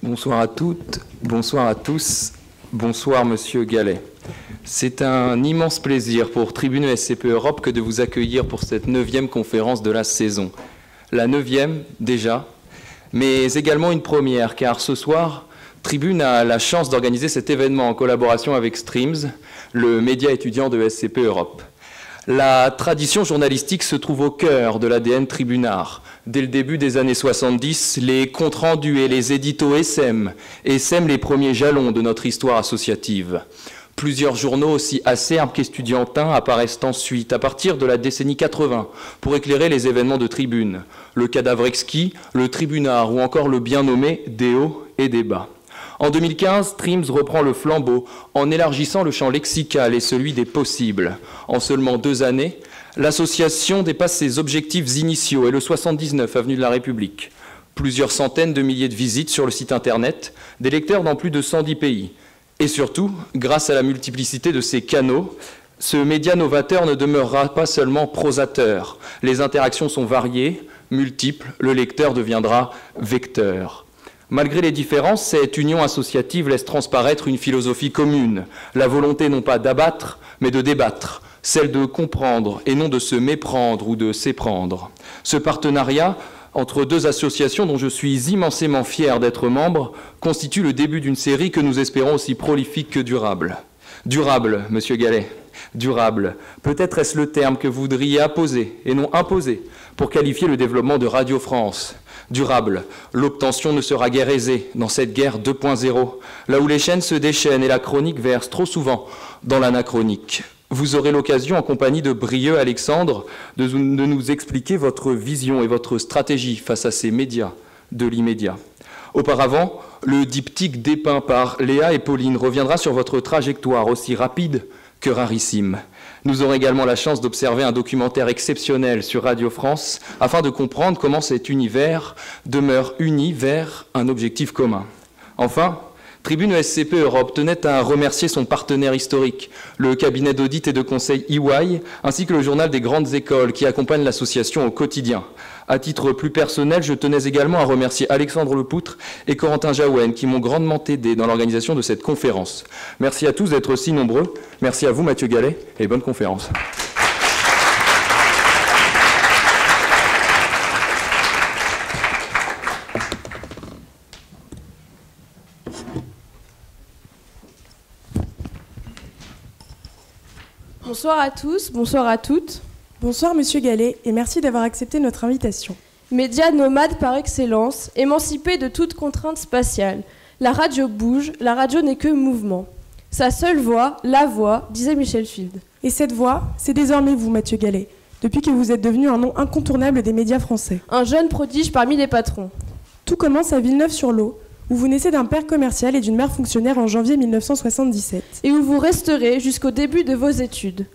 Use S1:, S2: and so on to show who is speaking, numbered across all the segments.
S1: Bonsoir à toutes, bonsoir à tous, bonsoir Monsieur Gallet. C'est un immense plaisir pour Tribune ESCP Europe que de vous accueillir pour cette 9e conférence de la saison. La 9e déjà, mais également une première, car ce soir, Tribune a la chance d'organiser cet événement en collaboration avec Streams, le média étudiant de ESCP Europe. La tradition journalistique se trouve au cœur de l'ADN tribunard. Dès le début des années 70, les comptes rendus et les éditos essaiment les premiers jalons de notre histoire associative. Plusieurs journaux aussi acerbes qu'estudiantins apparaissent ensuite, à partir de la décennie 80, pour éclairer les événements de Tribune. Le cadavre exquis, le tribunard ou encore le bien nommé des hauts et des bas. En 2015, Streams reprend le flambeau en élargissant le champ lexical et celui des possibles. En seulement 2 années, l'association dépasse ses objectifs initiaux et le 79 avenue de la République. Plusieurs centaines de milliers de visites sur le site internet, des lecteurs dans plus de 110 pays. Et surtout, grâce à la multiplicité de ses canaux, ce média novateur ne demeurera pas seulement prosateur. Les interactions sont variées, multiples, le lecteur deviendra vecteur. Malgré les différences, cette union associative laisse transparaître une philosophie commune, la volonté non pas d'abattre, mais de débattre, celle de comprendre et non de se méprendre ou de s'éprendre. Ce partenariat entre 2 associations dont je suis immensément fier d'être membre constitue le début d'une série que nous espérons aussi prolifique que durable. Durable, Monsieur Gallet, durable. Peut-être est-ce le terme que vous voudriez apposer et non imposer pour qualifier le développement de Radio France. Durable, l'obtention ne sera guère aisée dans cette guerre 2.0, là où les chaînes se déchaînent et la chronique verse trop souvent dans l'anachronique. Vous aurez l'occasion, en compagnie de Brieux Alexandre, de nous expliquer votre vision et votre stratégie face à ces médias de l'immédiat. Auparavant, le diptyque dépeint par Léa et Pauline reviendra sur votre trajectoire aussi rapide que rarissime. Nous aurons également la chance d'observer un documentaire exceptionnel sur Radio France afin de comprendre comment cet univers demeure uni vers un objectif commun. Enfin, Tribune ESCP Europe tenait à remercier son partenaire historique, le cabinet d'audit et de conseil EY, ainsi que le journal des grandes écoles qui accompagne l'association au quotidien. À titre plus personnel, je tenais également à remercier Alexandre Lepoutre et Corentin Jaouen qui m'ont grandement aidé dans l'organisation de cette conférence. Merci à tous d'être si nombreux. Merci à vous, Mathieu Gallet, et bonne conférence.
S2: Bonsoir à tous, bonsoir à toutes.
S3: Bonsoir Monsieur Gallet et merci d'avoir accepté notre invitation.
S2: Média nomade par excellence, émancipé de toute contrainte spatiale. La radio bouge, la radio n'est que mouvement. Sa seule voix, la voix, disait Michel Field.
S3: Et cette voix, c'est désormais vous, Mathieu Gallet, depuis que vous êtes devenu un nom incontournable des médias français.
S2: Un jeune prodige parmi les patrons.
S3: Tout commence à Villeneuve-sur-Lot, où vous naissez d'un père commercial et d'une mère fonctionnaire en janvier 1977.
S2: Et où vous resterez jusqu'au début de vos études.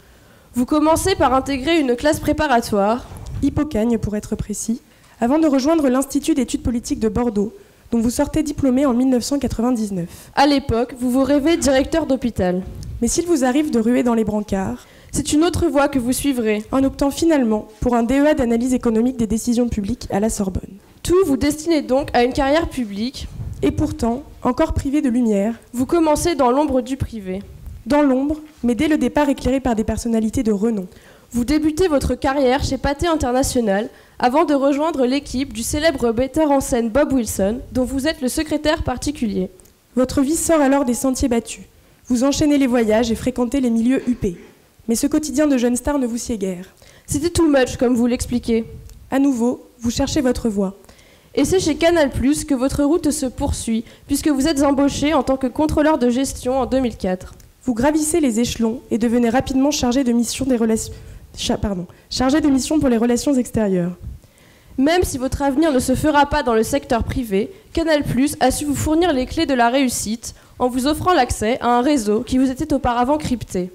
S2: Vous commencez par intégrer une classe préparatoire,
S3: Hippocagne pour être précis, avant de rejoindre l'Institut d'études politiques de Bordeaux, dont vous sortez diplômé en 1999.
S2: À l'époque, vous vous rêvez directeur d'hôpital.
S3: Mais s'il vous arrive de ruer dans les brancards,
S2: c'est une autre voie que vous suivrez,
S3: en optant finalement pour un DEA d'analyse économique des décisions publiques à la Sorbonne.
S2: Tout vous destinez donc à une carrière publique.
S3: Et pourtant, encore privé de lumière,
S2: vous commencez dans l'ombre du privé.
S3: Dans l'ombre, mais dès le départ éclairé par des personnalités de renom.
S2: Vous débutez votre carrière chez Pathé International avant de rejoindre l'équipe du célèbre metteur en scène Bob Wilson, dont vous êtes le secrétaire particulier.
S3: Votre vie sort alors des sentiers battus. Vous enchaînez les voyages et fréquentez les milieux huppés. Mais ce quotidien de jeune star ne vous sied guère.
S2: C'était too much, comme vous l'expliquez.
S3: À nouveau, vous cherchez votre voie.
S2: Et c'est chez Canal+ que votre route se poursuit, puisque vous êtes embauché en tant que contrôleur de gestion en 2004.
S3: Vous gravissez les échelons et devenez rapidement chargé de mission pour les relations extérieures.
S2: Même si votre avenir ne se fera pas dans le secteur privé, Canal+ a su vous fournir les clés de la réussite en vous offrant l'accès à un réseau qui vous était auparavant crypté.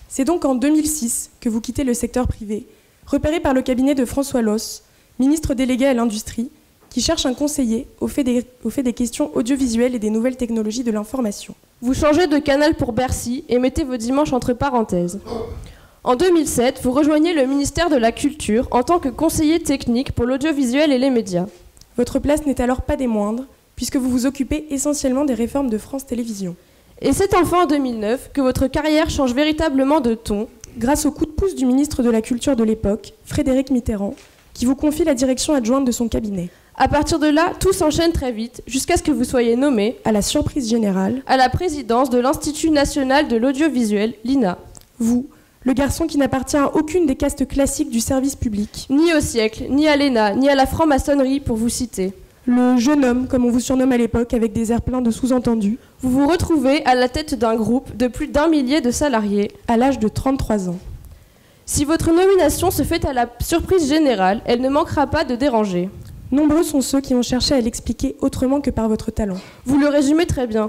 S3: C'est donc en 2006 que vous quittez le secteur privé, repéré par le cabinet de François Loss, ministre délégué à l'industrie, qui cherche un conseiller au fait des questions audiovisuelles et des nouvelles technologies de l'information.
S2: Vous changez de canal pour Bercy et mettez vos dimanches entre parenthèses. En 2007, vous rejoignez le ministère de la Culture en tant que conseiller technique pour l'audiovisuel et les médias.
S3: Votre place n'est alors pas des moindres, puisque vous vous occupez essentiellement des réformes de France Télévisions.
S2: Et c'est enfin en 2009 que votre carrière change véritablement de ton,
S3: grâce au coup de pouce du ministre de la Culture de l'époque, Frédéric Mitterrand, qui vous confie la direction adjointe de son cabinet.
S2: À partir de là, tout s'enchaîne très vite, jusqu'à ce que vous soyez nommé,
S3: à la surprise générale,
S2: à la présidence de l'Institut national de l'audiovisuel, l'INA.
S3: Vous, le garçon qui n'appartient à aucune des castes classiques du service public.
S2: Ni au siècle, ni à l'ENA, ni à la franc-maçonnerie, pour vous citer.
S3: Le jeune homme, comme on vous surnomme à l'époque, avec des airs pleins de sous-entendus.
S2: Vous vous retrouvez à la tête d'un groupe de plus d'1 millier de salariés,
S3: à l'âge de 33 ans.
S2: Si votre nomination se fait à la surprise générale, elle ne manquera pas de déranger.
S3: Nombreux sont ceux qui ont cherché à l'expliquer autrement que par votre talent.
S2: Vous le résumez très bien.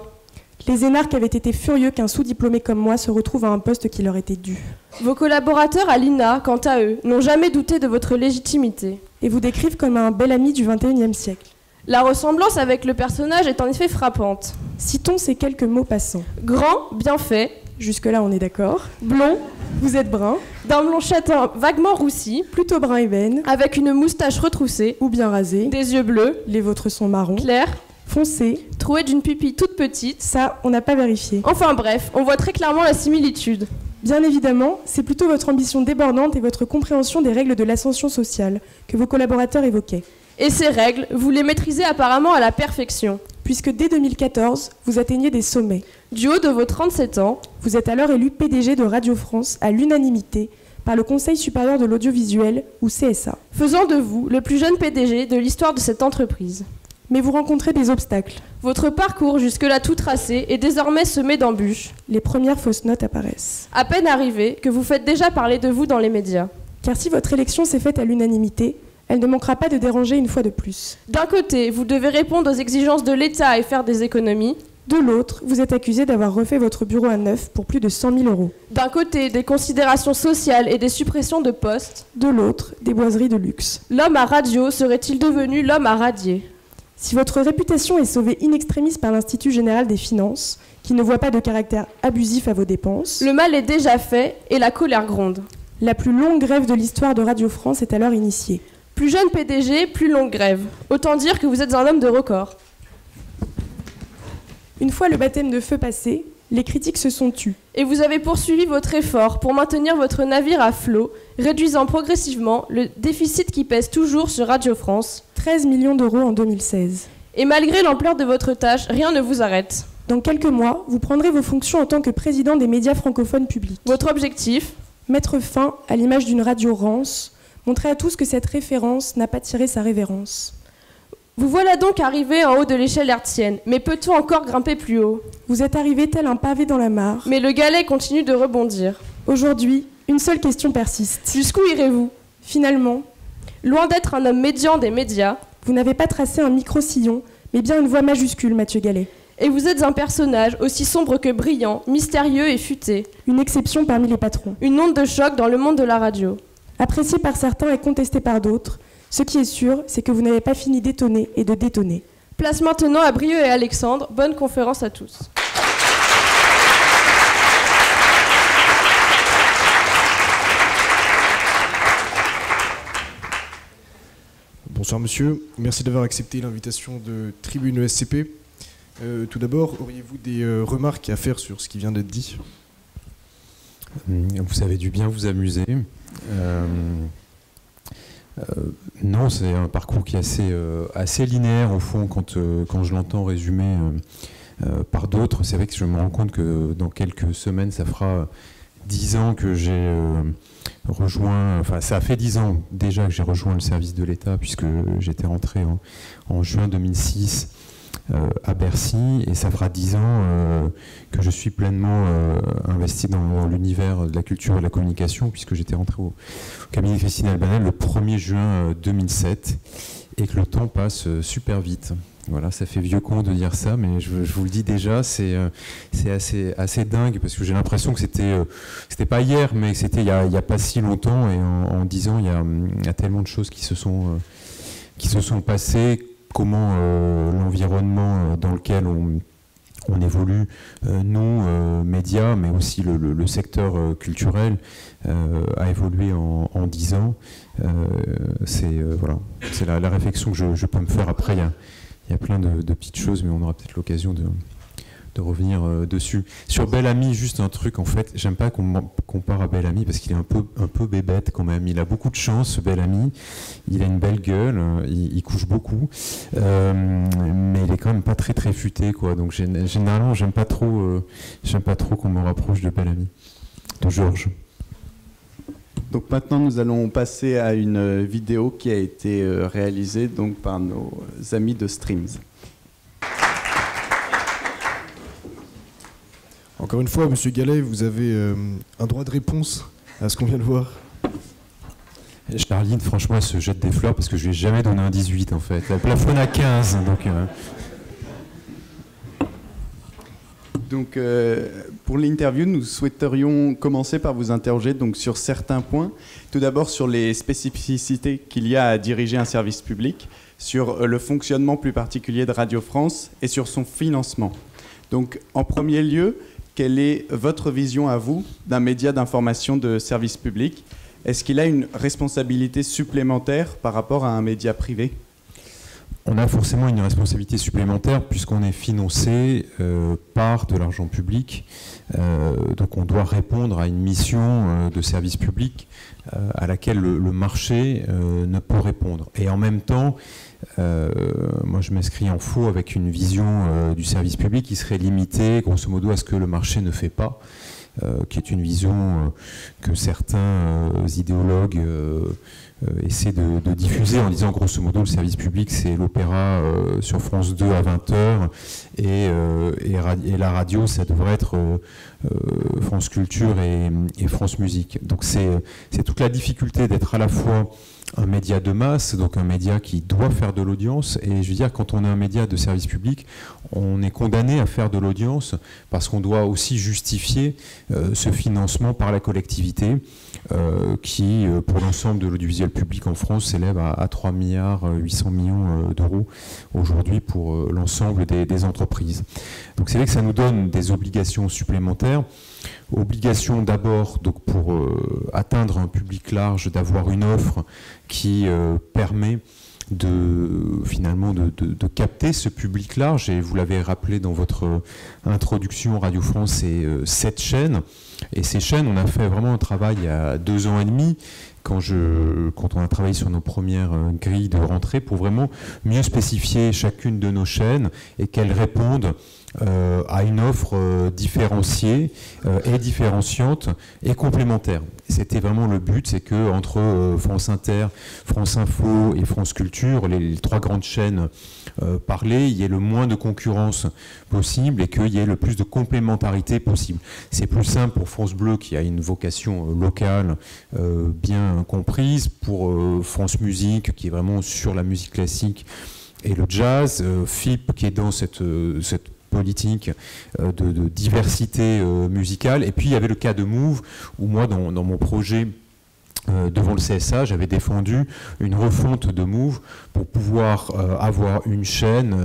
S3: Les énarques avaient été furieux qu'un sous-diplômé comme moi se retrouve à un poste qui leur était dû.
S2: Vos collaborateurs à l'INA, quant à eux, n'ont jamais douté de votre légitimité.
S3: Et vous décrivent comme un bel ami du XXIe siècle.
S2: La ressemblance avec le personnage est en effet frappante.
S3: Citons ces quelques mots passants.
S2: Grand, bien fait.
S3: Jusque-là, on est d'accord.
S2: Blond,
S3: vous êtes brun.
S2: D'un blond châtain vaguement roussi.
S3: Plutôt brun ébène.
S2: Avec une moustache retroussée.
S3: Ou bien rasée.
S2: Des yeux bleus.
S3: Les vôtres sont marrons.
S2: Clairs.
S3: Foncés.
S2: Troués d'une pupille toute petite.
S3: Ça, on n'a pas vérifié.
S2: Enfin bref, on voit très clairement la similitude.
S3: Bien évidemment, c'est plutôt votre ambition débordante et votre compréhension des règles de l'ascension sociale que vos collaborateurs évoquaient.
S2: Et ces règles, vous les maîtrisez apparemment à la perfection.
S3: Puisque dès 2014, vous atteignez des sommets.
S2: Du haut de vos 37 ans,
S3: vous êtes alors élu PDG de Radio France à l'unanimité par le Conseil supérieur de l'audiovisuel, ou CSA.
S2: Faisant de vous le plus jeune PDG de l'histoire de cette entreprise.
S3: Mais vous rencontrez des obstacles.
S2: Votre parcours jusque-là tout tracé est désormais semé d'embûches.
S3: Les premières fausses notes apparaissent.
S2: À peine arrivé que vous faites déjà parler de vous dans les médias.
S3: Car si votre élection s'est faite à l'unanimité, elle ne manquera pas de déranger une fois de plus.
S2: D'un côté, vous devez répondre aux exigences de l'État et faire des économies.
S3: De l'autre, vous êtes accusé d'avoir refait votre bureau à neuf pour plus de 100 000 €.
S2: D'un côté, des considérations sociales et des suppressions de postes.
S3: De l'autre, des boiseries de luxe.
S2: L'homme à radio serait-il devenu l'homme à radier ?
S3: Si votre réputation est sauvée in extremis par l'Institut général des finances, qui ne voit pas de caractère abusif à vos dépenses,
S2: le mal est déjà fait et la colère gronde.
S3: La plus longue grève de l'histoire de Radio France est alors initiée.
S2: Plus jeune PDG, plus longue grève. Autant dire que vous êtes un homme de record.
S3: Une fois le baptême de feu passé, les critiques se sont tues.
S2: Et vous avez poursuivi votre effort pour maintenir votre navire à flot, réduisant progressivement le déficit qui pèse toujours sur Radio France.
S3: 13 millions d'euros en 2016.
S2: Et malgré l'ampleur de votre tâche, rien ne vous arrête.
S3: Dans quelques mois, vous prendrez vos fonctions en tant que président des médias francophones publics.
S2: Votre objectif ?
S3: Mettre fin à l'image d'une radio rance, montrer à tous que cette référence n'a pas tiré sa révérence.
S2: Vous voilà donc arrivé en haut de l'échelle hertzienne, mais peut-on encore grimper plus haut ?
S3: Vous êtes arrivé tel un pavé dans la mare.
S2: Mais le galet continue de rebondir.
S3: Aujourd'hui, une seule question persiste.
S2: Jusqu'où irez-vous ?
S3: Finalement,
S2: loin d'être un homme médian des médias,
S3: vous n'avez pas tracé un micro-sillon, mais bien une voie majuscule, Mathieu Gallet.
S2: Et vous êtes un personnage aussi sombre que brillant, mystérieux et futé.
S3: Une exception parmi les patrons.
S2: Une onde de choc dans le monde de la radio.
S3: Apprécié par certains et contesté par d'autres, ce qui est sûr, c'est que vous n'avez pas fini d'étonner et de détonner.
S2: Place maintenant à Brieux et Alexandre. Bonne conférence à tous.
S4: Bonsoir monsieur, merci d'avoir accepté l'invitation de Tribune ESCP. Tout d'abord, auriez-vous des remarques à faire sur ce qui vient d'être dit ?
S5: Vous savez du bien vous amuser. Non, c'est un parcours qui est assez linéaire au fond quand je l'entends résumé par d'autres. C'est vrai que je me rends compte que dans quelques semaines, ça fera 10 ans que j'ai rejoint, enfin ça a fait 10 ans déjà que j'ai rejoint le service de l'État puisque j'étais rentré en juin 2006 à Bercy, et ça fera 10 ans que je suis pleinement investi dans l'univers de la culture et de la communication, puisque j'étais rentré au cabinet de Christine Albanel le 1er juin 2007, et que le temps passe super vite. Voilà, ça fait vieux con de dire ça, mais je vous le dis déjà, c'est assez dingue, parce que j'ai l'impression que c'était pas hier, mais que c'était il y a pas si longtemps, et en 10 ans, il y a tellement de choses qui se sont passées. Comment l'environnement dans lequel on évolue, nous, médias, mais aussi le secteur culturel, a évolué en 10 ans. C'est la réflexion que je peux me faire. Après, il il y a plein de petites choses, mais on aura peut-être l'occasion de revenir dessus. Sur Bel-Ami, juste un truc, en fait, j'aime pas qu'on me compare à Bel-Ami parce qu'il est un peu bébête quand même. Il a beaucoup de chance, ce Bel-Ami. Il a une belle gueule, il couche beaucoup, mais il est quand même pas très très futé, quoi. Donc généralement, j'aime pas trop qu'on me rapproche de Bel-Ami, de Georges.
S6: Donc maintenant, nous allons passer à une vidéo qui a été réalisée donc par nos amis de Streams.
S4: Encore une fois, Monsieur Gallet, vous avez un droit de réponse à ce qu'on vient de voir.
S5: Charline, franchement, elle se jette des fleurs parce que je lui ai jamais donné un 18 en fait. Elle plafonne à 15, donc...
S6: Donc, pour l'interview, nous souhaiterions commencer par vous interroger donc, sur certains points. Tout d'abord, sur les spécificités qu'il y a à diriger un service public, sur le fonctionnement plus particulier de Radio France et sur son financement. Donc, en premier lieu, quelle est votre vision à vous d'un média d'information de service public? Est-ce qu'il a une responsabilité supplémentaire par rapport à un média privé?
S5: On a forcément une responsabilité supplémentaire puisqu'on est financé par de l'argent public. Donc on doit répondre à une mission de service public à laquelle le marché ne peut répondre. Et en même temps, moi je m'inscris en faux avec une vision du service public qui serait limitée grosso modo à ce que le marché ne fait pas, qui est une vision que certains idéologues essaient de diffuser en disant grosso modo le service public c'est l'opéra sur France 2 à 20h et la radio ça devrait être France Culture et France Musique. Donc c'est toute la difficulté d'être à la fois un média de masse, donc un média qui doit faire de l'audience, et je veux dire quand on est un média de service public, on est condamné à faire de l'audience parce qu'on doit aussi justifier ce financement par la collectivité qui, pour l'ensemble de l'audiovisuel public en France, s'élève à 3 milliards 800 millions d'euros aujourd'hui pour l'ensemble des entreprises. Donc c'est vrai que ça nous donne des obligations supplémentaires. Obligation d'abord donc pour atteindre un public large, d'avoir une offre qui permet finalement de capter ce public large, et vous l'avez rappelé dans votre introduction, Radio France c'est 7 chaînes, et ces chaînes on a fait vraiment un travail il y a 2 ans et demi quand on a travaillé sur nos premières grilles de rentrée pour vraiment mieux spécifier chacune de nos chaînes et qu'elles répondent à une offre différenciée et différenciante et complémentaire. C'était vraiment le but, c'est que entre France Inter, France Info et France Culture, les 3 grandes chaînes parlées, il y ait le moins de concurrence possible et qu'il y ait le plus de complémentarité possible. C'est plus simple pour France Bleu qui a une vocation locale bien comprise, pour France Musique qui est vraiment sur la musique classique et le jazz, FIP qui est dans cette politique de diversité musicale. Et puis il y avait le cas de Move, où moi dans mon projet devant le CSA, j'avais défendu une refonte de Move pour pouvoir avoir une chaîne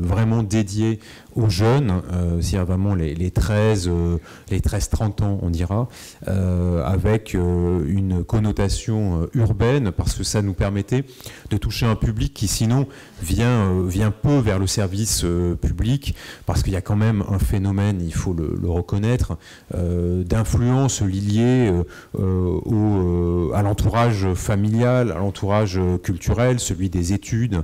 S5: vraiment dédiée aux jeunes, c'est-à-dire vraiment les 13-30 ans, on dira, avec une connotation urbaine, parce que ça nous permettait de toucher un public qui sinon vient peu vers le service public, parce qu'il y a quand même un phénomène, il faut le reconnaître, d'influence liée à l'entourage familial, à l'entourage culturel, celui des études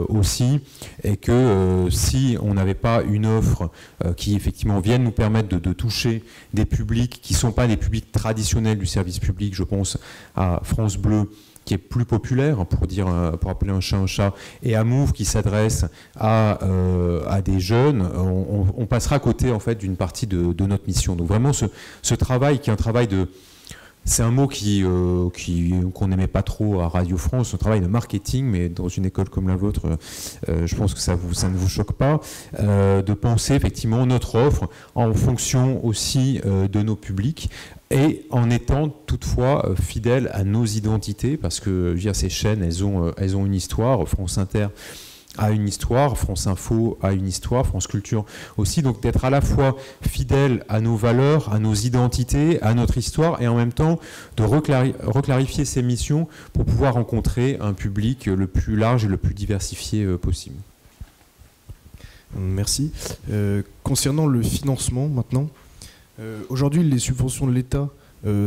S5: aussi, et que si on n'avait pas une offre qui effectivement vienne nous permettre de toucher des publics qui ne sont pas des publics traditionnels du service public, je pense à France Bleu qui est plus populaire, pour appeler un chat, et à Move qui s'adresse à des jeunes, on passera à côté en fait d'une partie de notre mission. Donc vraiment ce travail qui est un travail de... C'est un mot qu'on n'aimait pas trop à Radio France, un travail de marketing, mais dans une école comme la vôtre, je pense que ça ne vous choque pas, de penser effectivement notre offre en fonction aussi de nos publics, et en étant toutefois fidèles à nos identités, parce que je veux dire, ces chaînes, elles ont une histoire. France Inter a une histoire, France Info a une histoire, France Culture aussi, donc d'être à la fois fidèle à nos valeurs, à nos identités, à notre histoire, et en même temps de reclarifier ces missions pour pouvoir rencontrer un public le plus large et le plus diversifié possible.
S4: Merci. Concernant le financement maintenant, aujourd'hui les subventions de l'État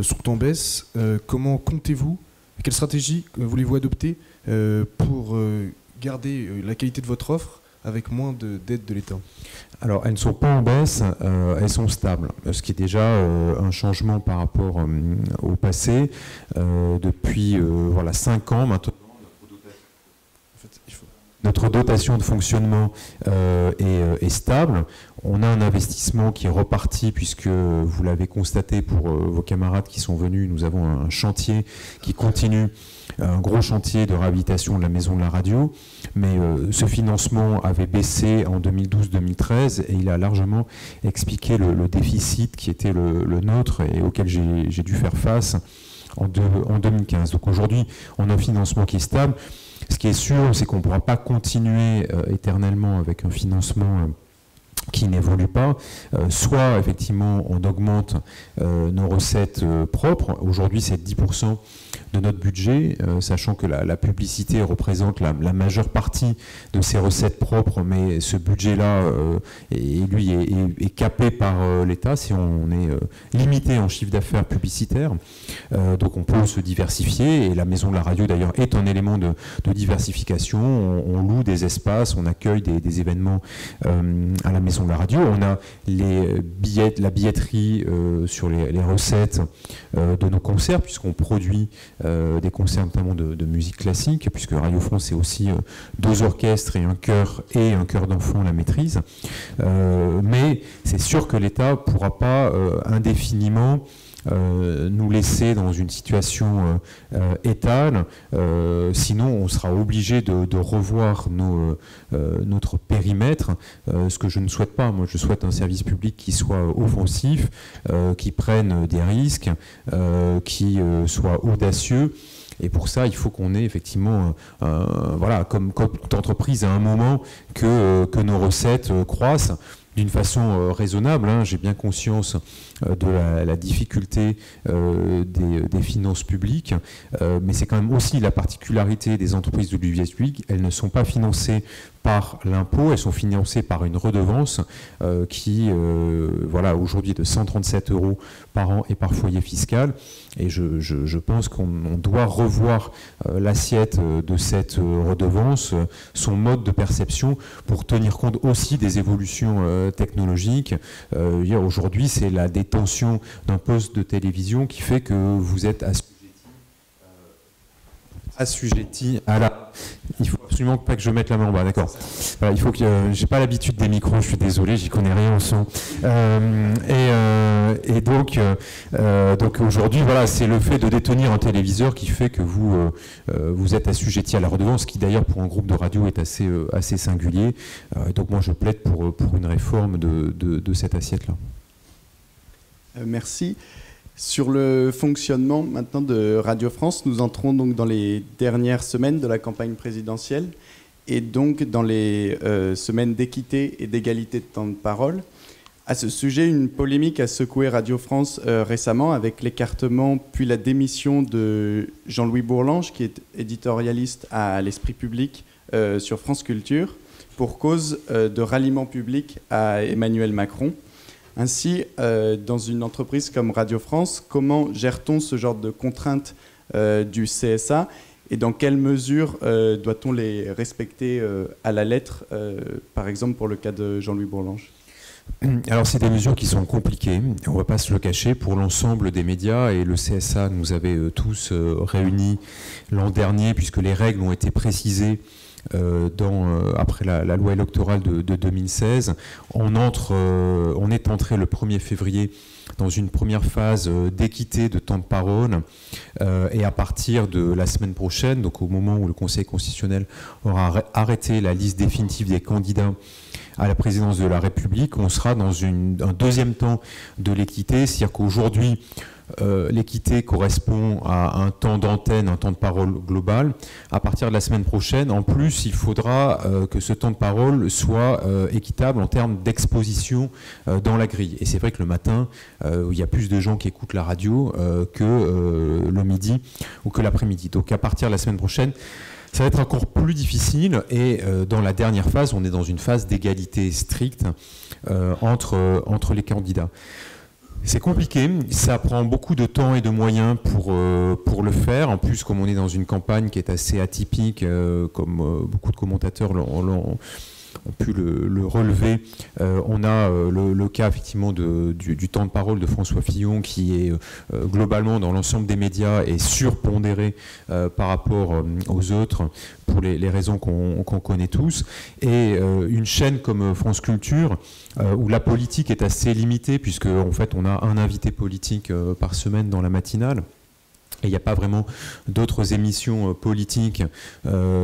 S4: sont en baisse. Comment comptez-vous, quelle stratégie voulez-vous adopter pour garder la qualité de votre offre avec moins d'aide de l'État?
S5: Alors, elles ne sont pas en baisse, elles sont stables, ce qui est déjà un changement par rapport au passé. Depuis 5 ans maintenant, notre dotation de fonctionnement est stable. On a un investissement qui est reparti, puisque vous l'avez constaté pour vos camarades qui sont venus, nous avons un chantier qui continue, un gros chantier de réhabilitation de la maison de la radio, mais ce financement avait baissé en 2012-2013 et il a largement expliqué le déficit qui était le nôtre et auquel j'ai dû faire face en 2015. Donc aujourd'hui, on a un financement qui est stable. Ce qui est sûr, c'est qu'on ne pourra pas continuer éternellement avec un financement qui n'évolue pas. Soit, effectivement, on augmente nos recettes propres. Aujourd'hui, c'est 10% de notre budget, sachant que la publicité représente la majeure partie de ces recettes propres, mais ce budget-là, lui, est capé par l'État si on est limité en chiffre d'affaires publicitaire. Donc on peut se diversifier, et la Maison de la Radio, d'ailleurs, est un élément de diversification. On loue des espaces, on accueille des événements à la Maison de la Radio. On a la billetterie sur les recettes de nos concerts, puisqu'on produit des concerts notamment de musique classique, puisque Radio France c'est aussi 2 orchestres et un chœur d'enfants la maîtrise. Mais c'est sûr que l'État ne pourra pas indéfiniment nous laisser dans une situation étale, sinon on sera obligé de revoir notre périmètre, ce que je ne souhaite pas. Moi je souhaite un service public qui soit offensif, qui prenne des risques, qui soit audacieux. Et pour ça, il faut qu'on ait effectivement, comme toute entreprise, à un moment que nos recettes croissent d'une façon raisonnable. J'ai bien conscience de la difficulté des finances publiques, mais c'est quand même aussi la particularité des entreprises de l'audiovisuel public. Elles ne sont pas financées par l'impôt, elles sont financées par une redevance qui, aujourd'hui est de 137 € par an et par foyer fiscal. Et je pense qu'on doit revoir l'assiette de cette redevance, son mode de perception, pour tenir compte aussi des évolutions technologiques. Aujourd'hui, c'est la détention d'un poste de télévision qui fait que vous êtes assujetti à la... Il faut absolument pas que je mette la main en bas, d'accord. Voilà, il faut que... j'ai pas l'habitude des micros, je suis désolé, j'y connais rien en son. Et donc aujourd'hui, c'est le fait de détenir un téléviseur qui fait que vous êtes assujetti à la redevance, qui d'ailleurs pour un groupe de radio est assez singulier. Donc moi je plaide pour une réforme de cette assiette-là.
S6: Merci. Sur le fonctionnement maintenant de Radio France, nous entrons donc dans les dernières semaines de la campagne présidentielle et donc dans les semaines d'équité et d'égalité de temps de parole. À ce sujet, une polémique a secoué Radio France récemment avec l'écartement puis la démission de Jean-Louis Bourlange, qui est éditorialiste à l'Esprit Public sur France Culture, pour cause de ralliement public à Emmanuel Macron. Ainsi, dans une entreprise comme Radio France, comment gère-t-on ce genre de contraintes du CSA et dans quelle mesure doit-on les respecter à la lettre, par exemple pour le cas de Jean-Louis Bourlange?
S5: Alors c'est des mesures qui sont compliquées, on ne va pas se le cacher, pour l'ensemble des médias, et le CSA nous avait tous réunis l'an dernier, puisque les règles ont été précisées après la loi électorale de 2016. On est entré le 1er février dans une première phase d'équité de temps de parole, et à partir de la semaine prochaine, donc au moment où le Conseil constitutionnel aura arrêté la liste définitive des candidats à la présidence de la République, on sera dans un deuxième temps de l'équité, c'est-à-dire qu'aujourd'hui, l'équité correspond à un temps d'antenne, un temps de parole global. À partir de la semaine prochaine, en plus, il faudra que ce temps de parole soit équitable en termes d'exposition dans la grille. Et c'est vrai que le matin, il y a plus de gens qui écoutent la radio que le midi ou que l'après-midi. Donc à partir de la semaine prochaine, ça va être encore plus difficile et dans la dernière phase, on est dans une phase d'égalité stricte entre les candidats. C'est compliqué, ça prend beaucoup de temps et de moyens pour le faire. En plus, comme on est dans une campagne qui est assez atypique, comme beaucoup de commentateurs ont pu le relever. On a le cas effectivement du temps de parole de François Fillon qui est globalement dans l'ensemble des médias et surpondéré par rapport aux autres pour les raisons qu'on connaît tous. Et une chaîne comme France Culture où la politique est assez limitée puisque en fait on a un invité politique par semaine dans la matinale. Et il n'y a pas vraiment d'autres émissions politiques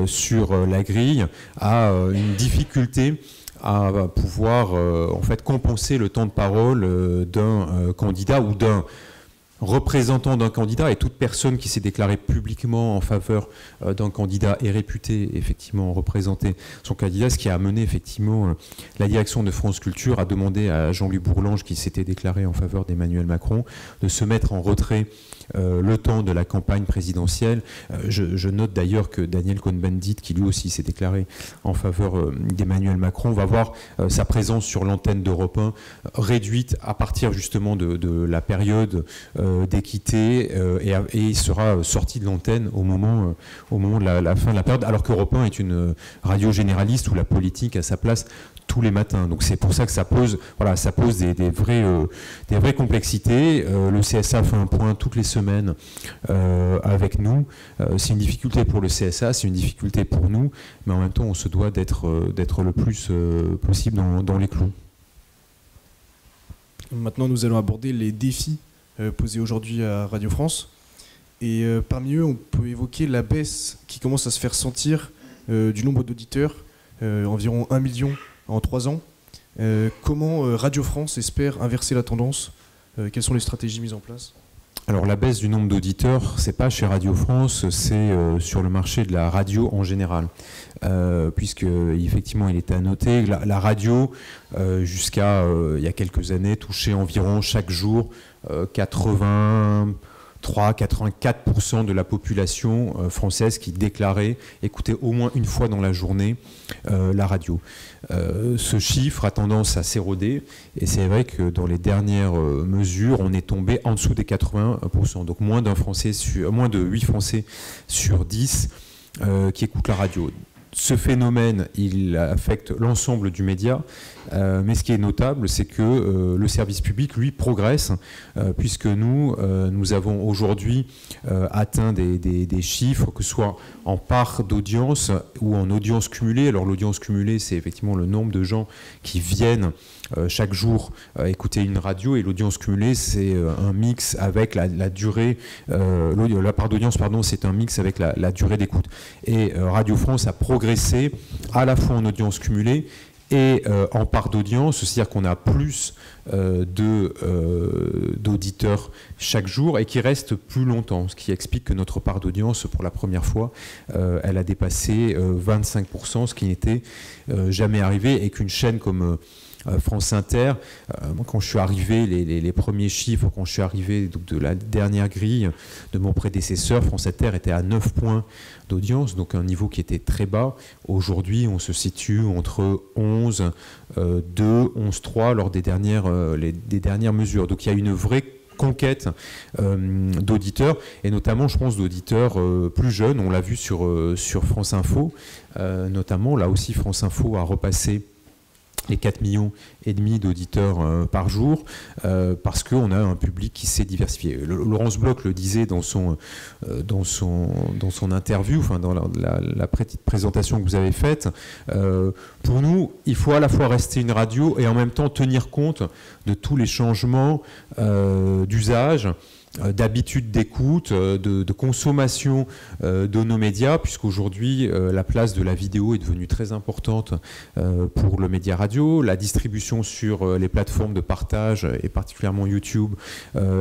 S5: sur la grille, a une difficulté à pouvoir en fait compenser le temps de parole d'un candidat ou d'un représentant d'un candidat, et toute personne qui s'est déclarée publiquement en faveur d'un candidat est réputée effectivement représenter son candidat, ce qui a amené effectivement la direction de France Culture à demander à Jean-Louis Bourlange, qui s'était déclaré en faveur d'Emmanuel Macron, de se mettre en retrait le temps de la campagne présidentielle. Je note d'ailleurs que Daniel Cohn-Bendit, qui lui aussi s'est déclaré en faveur d'Emmanuel Macron, va voir sa présence sur l'antenne d'Europe 1 réduite à partir justement de la période d'équité et il sera sorti de l'antenne au moment de la fin de la période, alors qu'Europe 1 est une radio généraliste où la politique a sa place tous les matins. Donc c'est pour ça que ça pose des vraies complexités. Le CSA fait un point toutes les semaines avec nous. C'est une difficulté pour le CSA, c'est une difficulté pour nous, mais en même temps on se doit d'être le plus possible dans les clous.
S4: Maintenant nous allons aborder les défis posés aujourd'hui à Radio France. Et parmi eux, on peut évoquer la baisse qui commence à se faire sentir du nombre d'auditeurs, environ 1 million en 3 ans. Comment Radio France espère inverser la tendance? Quelles sont les stratégies mises en place?
S5: Alors la baisse du nombre d'auditeurs, c'est pas chez Radio France, c'est sur le marché de la radio en général. Puisque effectivement il était à noter, la radio jusqu'à il y a quelques années touchait environ chaque jour 83-84% de la population française qui déclarait écouter au moins une fois dans la journée la radio. Ce chiffre a tendance à s'éroder et c'est vrai que dans les dernières mesures, on est tombé en dessous des 80%. Donc moins de 8 Français sur 10 qui écoutent la radio. Ce phénomène, il affecte l'ensemble du média, mais ce qui est notable, c'est que le service public, lui, progresse, puisque nous avons aujourd'hui atteint des chiffres, que ce soit en part d'audience ou en audience cumulée. Alors l'audience cumulée, c'est effectivement le nombre de gens qui viennent chaque jour écouter une radio, et l'audience cumulée, c'est un mix avec la durée, la part d'audience, pardon, c'est un mix avec la durée d'écoute. Et Radio France a progressé à la fois en audience cumulée et en part d'audience, c'est-à-dire qu'on a plus d'auditeurs chaque jour et qui restent plus longtemps, ce qui explique que notre part d'audience, pour la première fois, elle a dépassé 25%, ce qui n'était jamais arrivé, et qu'une chaîne comme France Inter, moi, quand je suis arrivé, les premiers chiffres, quand je suis arrivé donc, de la dernière grille de mon prédécesseur, France Inter était à 9 points d'audience, donc un niveau qui était très bas. Aujourd'hui, on se situe entre 11, 2, 11, 3 lors des dernières mesures. Donc il y a une vraie conquête d'auditeurs, et notamment, je pense, d'auditeurs plus jeunes. On l'a vu sur France Info, notamment. Là aussi, France Info a repassé les 4,5 millions d'auditeurs par jour, parce qu'on a un public qui s'est diversifié. Laurence Bloch le disait dans son interview, enfin dans la petite présentation que vous avez faite. Pour nous, il faut à la fois rester une radio et en même temps tenir compte de tous les changements d'usage d'habitude d'écoute, de consommation de nos médias, puisqu'aujourd'hui la place de la vidéo est devenue très importante pour le média radio. La distribution sur les plateformes de partage, et particulièrement YouTube,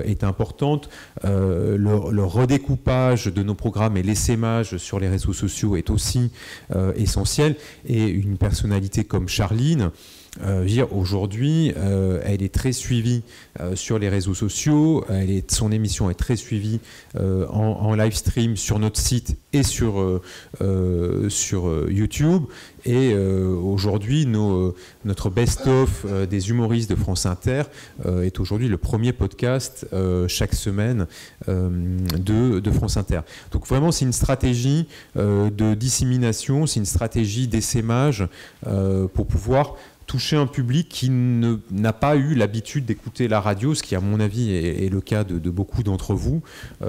S5: est importante. Le redécoupage de nos programmes et l'essaimage sur les réseaux sociaux est aussi essentiel. Et une personnalité comme Charline, aujourd'hui, elle est très suivie sur les réseaux sociaux, son émission est très suivie en live stream sur notre site et sur YouTube. Et aujourd'hui, notre best-of des humoristes de France Inter est aujourd'hui le premier podcast chaque semaine de France Inter. Donc vraiment, c'est une stratégie de dissémination, c'est une stratégie d'essaimage pour pouvoir toucher un public qui n'a pas eu l'habitude d'écouter la radio, ce qui à mon avis est le cas de beaucoup d'entre vous,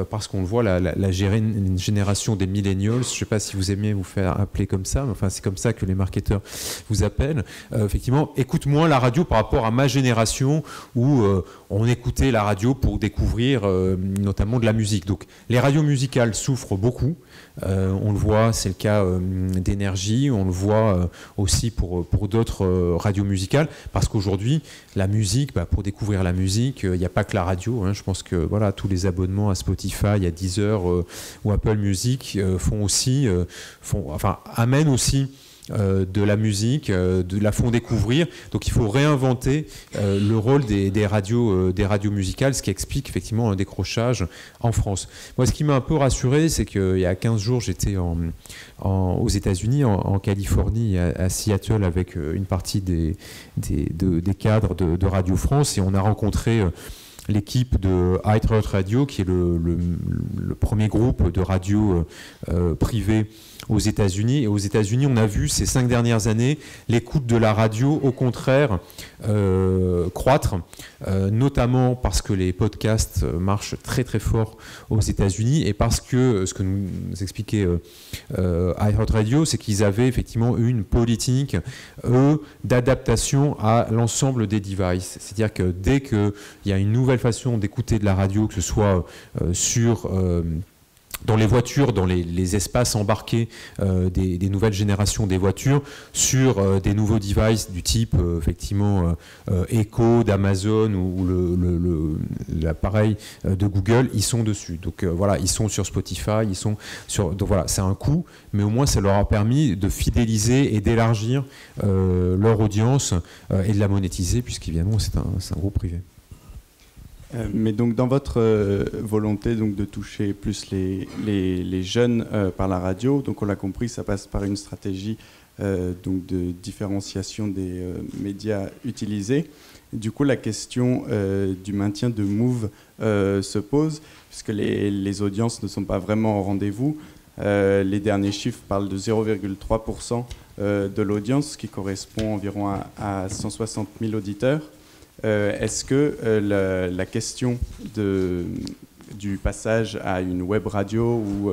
S5: parce qu'on le voit, la génération des millennials, je ne sais pas si vous aimez vous faire appeler comme ça, mais enfin c'est comme ça que les marketeurs vous appellent, effectivement, écoute moins la radio par rapport à ma génération où on écoutait la radio pour découvrir notamment de la musique. Donc les radios musicales souffrent beaucoup. On le voit, c'est le cas d'Énergie, on le voit aussi pour d'autres radios musicales, parce qu'aujourd'hui, la musique, pour découvrir la musique, il n'y a pas que la radio. Je pense que voilà, tous les abonnements à Spotify, à Deezer ou Apple Music amènent aussi de la musique, la font découvrir. Donc il faut réinventer le rôle des radios musicales, ce qui explique effectivement un décrochage en France. Moi, ce qui m'a un peu rassuré, c'est qu'il y a 15 jours, j'étais aux États-Unis, en Californie, à Seattle, avec une partie des cadres de Radio France, et on a rencontré l'équipe de iHeart Radio, qui est le premier groupe de radio privée aux États-Unis. Et aux États-Unis, on a vu ces 5 dernières années l'écoute de la radio, au contraire, croître, notamment parce que les podcasts marchent très très fort aux États-Unis, et parce que ce que nous expliquait iHeart Radio, c'est qu'ils avaient effectivement une politique, d'adaptation à l'ensemble des devices. C'est-à-dire que dès qu'il y a une nouvelle façon d'écouter de la radio, que ce soit dans les voitures, dans les espaces embarqués des nouvelles générations des voitures, sur des nouveaux devices du type effectivement Echo d'Amazon ou l'appareil de Google, ils sont dessus. Donc voilà, ils sont sur Spotify, donc voilà, c'est un coût, mais au moins ça leur a permis de fidéliser et d'élargir leur audience et de la monétiser, puisqu'évidemment c'est un groupe privé.
S6: Mais donc dans votre volonté donc de toucher plus les jeunes par la radio, donc on l'a compris, ça passe par une stratégie donc de différenciation des médias utilisés. Du coup, la question du maintien de Move se pose, puisque les audiences ne sont pas vraiment au rendez-vous. Les derniers chiffres parlent de 0,3% de l'audience, ce qui correspond environ à 160 000 auditeurs. Est-ce que la question du passage à une web radio ou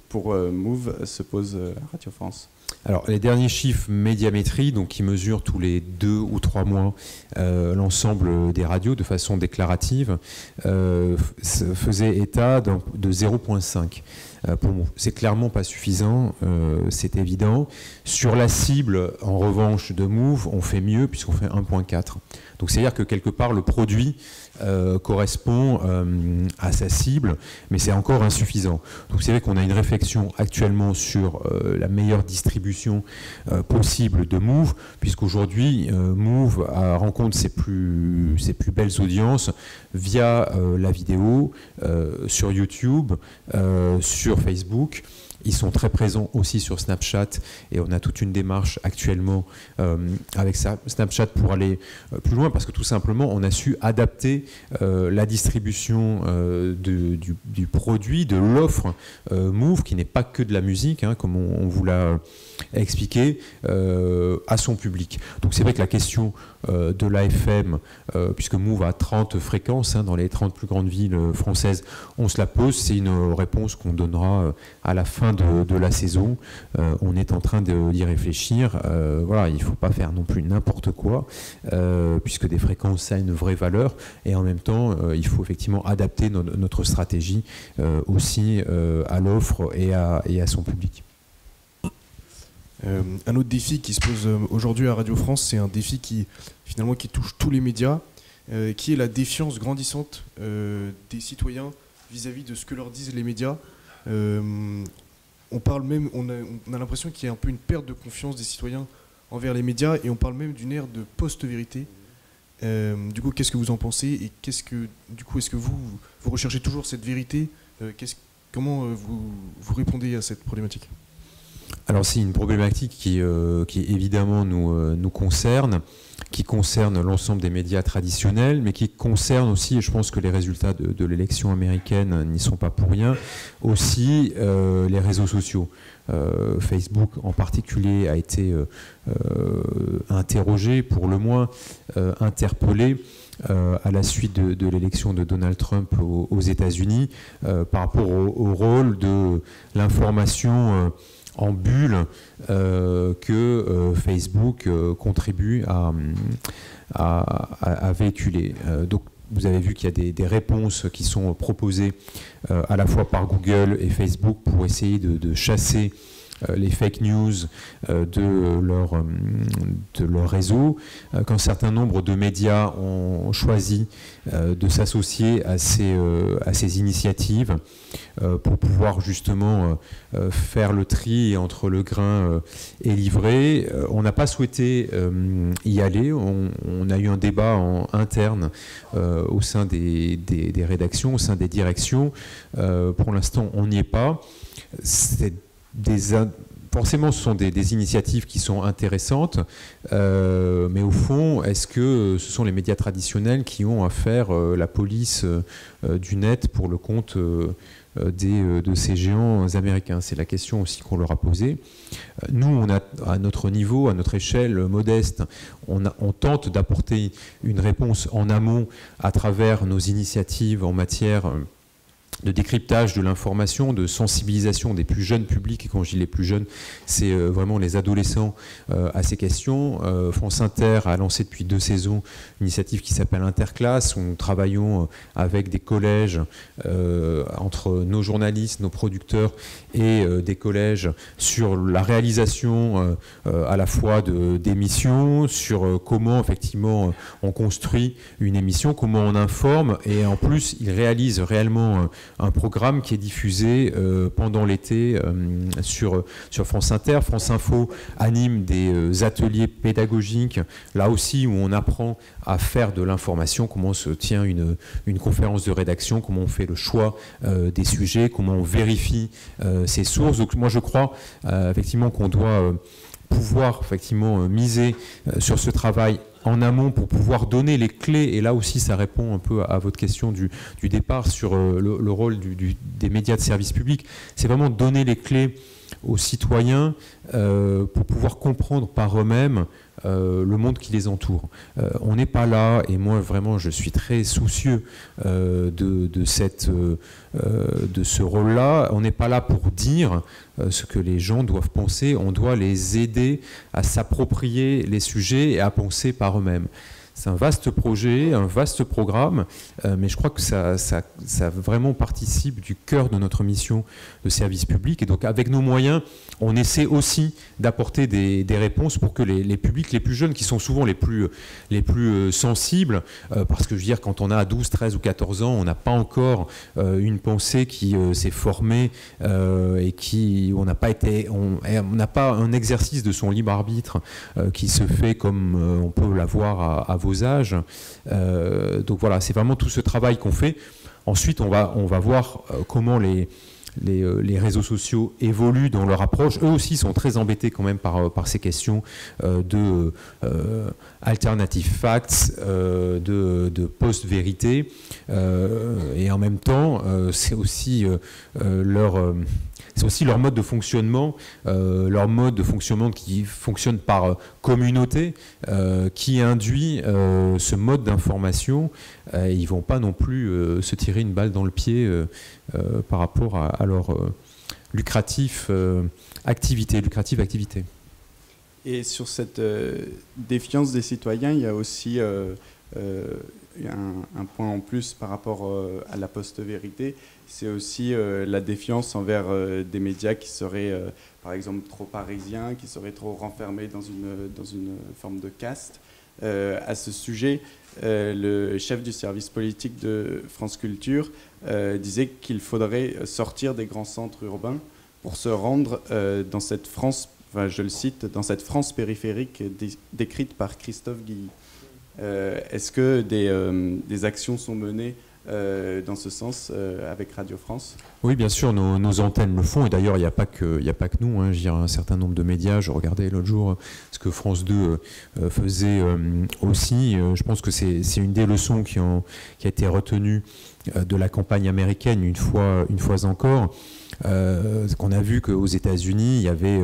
S6: pour Move se pose à Radio France?
S5: Alors, les derniers chiffres Médiamétrie, donc qui mesurent tous les 2 ou 3 mois l'ensemble des radios de façon déclarative, faisaient état de 0,5. Pour Move. C'est clairement pas suffisant, c'est évident. Sur la cible, en revanche, de Move, on fait mieux puisqu'on fait 1,4. Donc c'est-à-dire que quelque part, le produit correspond à sa cible, mais c'est encore insuffisant. Donc c'est vrai qu'on a une réflexion actuellement sur la meilleure distribution possible de Move, puisqu'aujourd'hui, Move rencontre ses plus belles audiences via la vidéo, sur YouTube, sur Facebook. Ils sont très présents aussi sur Snapchat, et on a toute une démarche actuellement avec Snapchat pour aller plus loin, parce que tout simplement on a su adapter la distribution du produit, de l'offre Move, qui n'est pas que de la musique, comme on vous l'a expliqué, à son public. Donc c'est vrai que la question de l'AFM, puisque Move a 30 fréquences dans les 30 plus grandes villes françaises, on se la pose. C'est une réponse qu'on donnera à la fin fin de la saison, on est en train d'y réfléchir. Voilà, il ne faut pas faire non plus n'importe quoi, puisque des fréquences, ça a une vraie valeur, et en même temps, il faut effectivement adapter notre stratégie aussi à l'offre et à son public.
S4: Un autre défi qui se pose aujourd'hui à Radio France, c'est un défi qui touche tous les médias, qui est la défiance grandissante des citoyens vis-à-vis de ce que leur disent les médias. On a l'impression qu'il y a un peu une perte de confiance des citoyens envers les médias, et on parle même d'une ère de post-vérité. Du coup, qu'est-ce que vous en pensez, et est-ce que vous recherchez toujours cette vérité? Comment vous répondez à cette problématique?
S5: Alors c'est une problématique qui évidemment nous concerne, qui concerne l'ensemble des médias traditionnels, mais qui concerne aussi, et je pense que les résultats de l'élection américaine n'y sont pas pour rien, aussi les réseaux sociaux. Facebook en particulier a été interrogé, pour le moins interpellé, à la suite de l'élection de Donald Trump aux États-Unis, par rapport au rôle de l'information en bulle que Facebook contribue à véhiculer. Donc vous avez vu qu'il y a des réponses qui sont proposées à la fois par Google et Facebook pour essayer de chasser les fake news de leur réseau, qu'un certain nombre de médias ont choisi de s'associer à ces initiatives pour pouvoir justement faire le tri entre le grain et l'ivraie. On n'a pas souhaité y aller. On a eu un débat interne au sein des rédactions, au sein des directions. Pour l'instant, on n'y est pas. Forcément, ce sont des initiatives qui sont intéressantes, mais au fond, est-ce que ce sont les médias traditionnels qui ont à faire la police du net pour le compte de ces géants américains? C'est la question aussi qu'on leur a posée. Nous, on a, à notre niveau, à notre échelle modeste, on tente d'apporter une réponse en amont à travers nos initiatives en matière de décryptage de l'information, de sensibilisation des plus jeunes publics. Et quand je dis les plus jeunes, c'est vraiment les adolescents à ces questions. France Inter a lancé depuis 2 saisons une initiative qui s'appelle Interclasse, où nous travaillons avec des collèges, entre nos journalistes, nos producteurs et des collèges, sur la réalisation à la fois d'émissions, sur comment effectivement on construit une émission, comment on informe, et en plus ils réalisent réellement un programme qui est diffusé pendant l'été sur France Inter. France Info anime des ateliers pédagogiques, là aussi où on apprend à faire de l'information, comment se tient une conférence de rédaction, comment on fait le choix des sujets, comment on vérifie ses sources. Donc moi je crois effectivement qu'on doit pouvoir effectivement miser sur ce travail en amont pour pouvoir donner les clés, et là aussi ça répond un peu à votre question du départ sur le rôle des médias de service public. C'est vraiment donner les clés aux citoyens pour pouvoir comprendre par eux-mêmes le monde qui les entoure. On n'est pas là, et moi vraiment je suis très soucieux de ce rôle-là. On n'est pas là pour dire ce que les gens doivent penser, on doit les aider à s'approprier les sujets et à penser par eux-mêmes. C'est un vaste projet, un vaste programme, mais je crois que ça vraiment participe du cœur de notre mission de service public. Et donc avec nos moyens, on essaie aussi d'apporter des réponses pour que les publics les plus jeunes, qui sont souvent les plus sensibles, parce que je veux dire, quand on a 12, 13 ou 14 ans, on n'a pas encore une pensée qui s'est formée et on n'a pas un exercice de son libre arbitre qui se fait comme on peut l'avoir à vos âges. Donc voilà, c'est vraiment tout ce travail qu'on fait. Ensuite, on va voir comment les réseaux sociaux évoluent dans leur approche. Eux aussi sont très embêtés quand même par ces questions de alternative facts, de post-vérité. Et en même temps, c'est aussi leur mode de fonctionnement, qui fonctionne par communauté, qui induit ce mode d'information. Ils ne vont pas non plus se tirer une balle dans le pied par rapport à lucrative activité.
S6: Et sur cette défiance des citoyens, il y a aussi un point en plus par rapport à la post-vérité, c'est aussi la défiance envers des médias qui seraient, par exemple, trop parisiens, qui seraient trop renfermés dans une forme de caste. À ce sujet, le chef du service politique de France Culture disait qu'il faudrait sortir des grands centres urbains pour se rendre dans cette France, enfin, je le cite, dans cette France périphérique décrite par Christophe Guilly. Est-ce que des actions sont menées dans ce sens avec Radio France?
S5: Oui, bien sûr, nos antennes le font, et d'ailleurs il n'y a pas que nous, hein, je dirais un certain nombre de médias. Je regardais l'autre jour ce que France 2 faisait aussi. Je pense que c'est une des leçons qui a été retenue de la campagne américaine une fois encore. Qu'on a vu qu'aux États-Unis, il y avait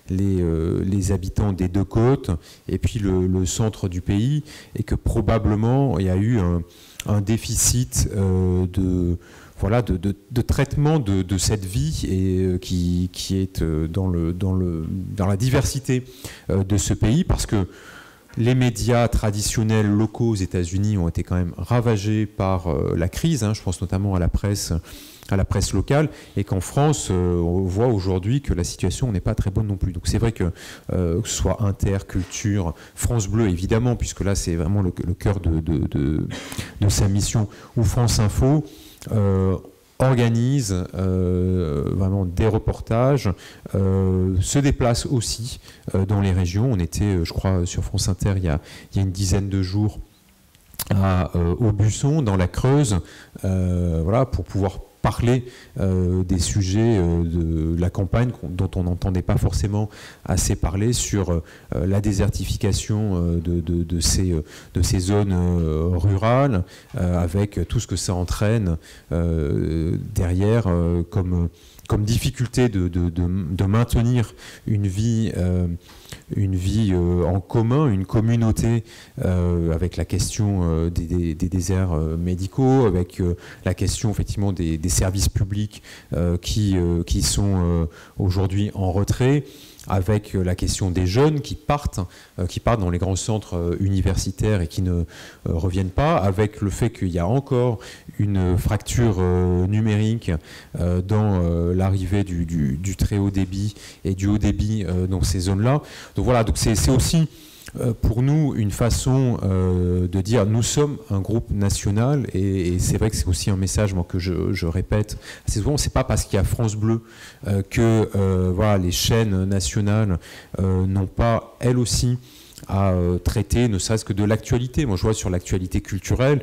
S5: les habitants des deux côtes et puis le centre du pays, et que probablement il y a eu un déficit de traitement de cette vie, et qui est dans la diversité de ce pays, parce que les médias traditionnels locaux aux États-Unis ont été quand même ravagés par la crise, hein, je pense notamment à la presse locale, et qu'en France, on voit aujourd'hui que la situation n'est pas très bonne non plus. Donc c'est vrai que ce soit Inter, Culture, France Bleu évidemment, puisque là c'est vraiment le cœur de sa mission, ou France Info, organise vraiment des reportages, se déplace aussi dans les régions. On était, je crois, sur France Inter il y a une dizaine de jours à Aubusson, dans la Creuse, pour pouvoir parler des sujets de la campagne dont on n'entendait pas forcément assez parler, sur la désertification de ces zones rurales, avec tout ce que ça entraîne derrière comme difficulté de maintenir une vie en commun, une communauté, avec la question des déserts médicaux, avec la question effectivement des services publics qui sont aujourd'hui en retrait, avec la question des jeunes qui partent dans les grands centres universitaires et qui ne reviennent pas, avec le fait qu'il y a encore une fracture numérique dans l'arrivée du très haut débit et du haut débit dans ces zones-là. Donc voilà, donc c'est aussi pour nous une façon de dire nous sommes un groupe national, et c'est vrai que c'est aussi un message que je répète assez souvent. C'est pas parce qu'il y a France Bleu que les chaînes nationales n'ont pas elles aussi à traiter ne serait-ce que de l'actualité. Moi je vois sur l'actualité culturelle,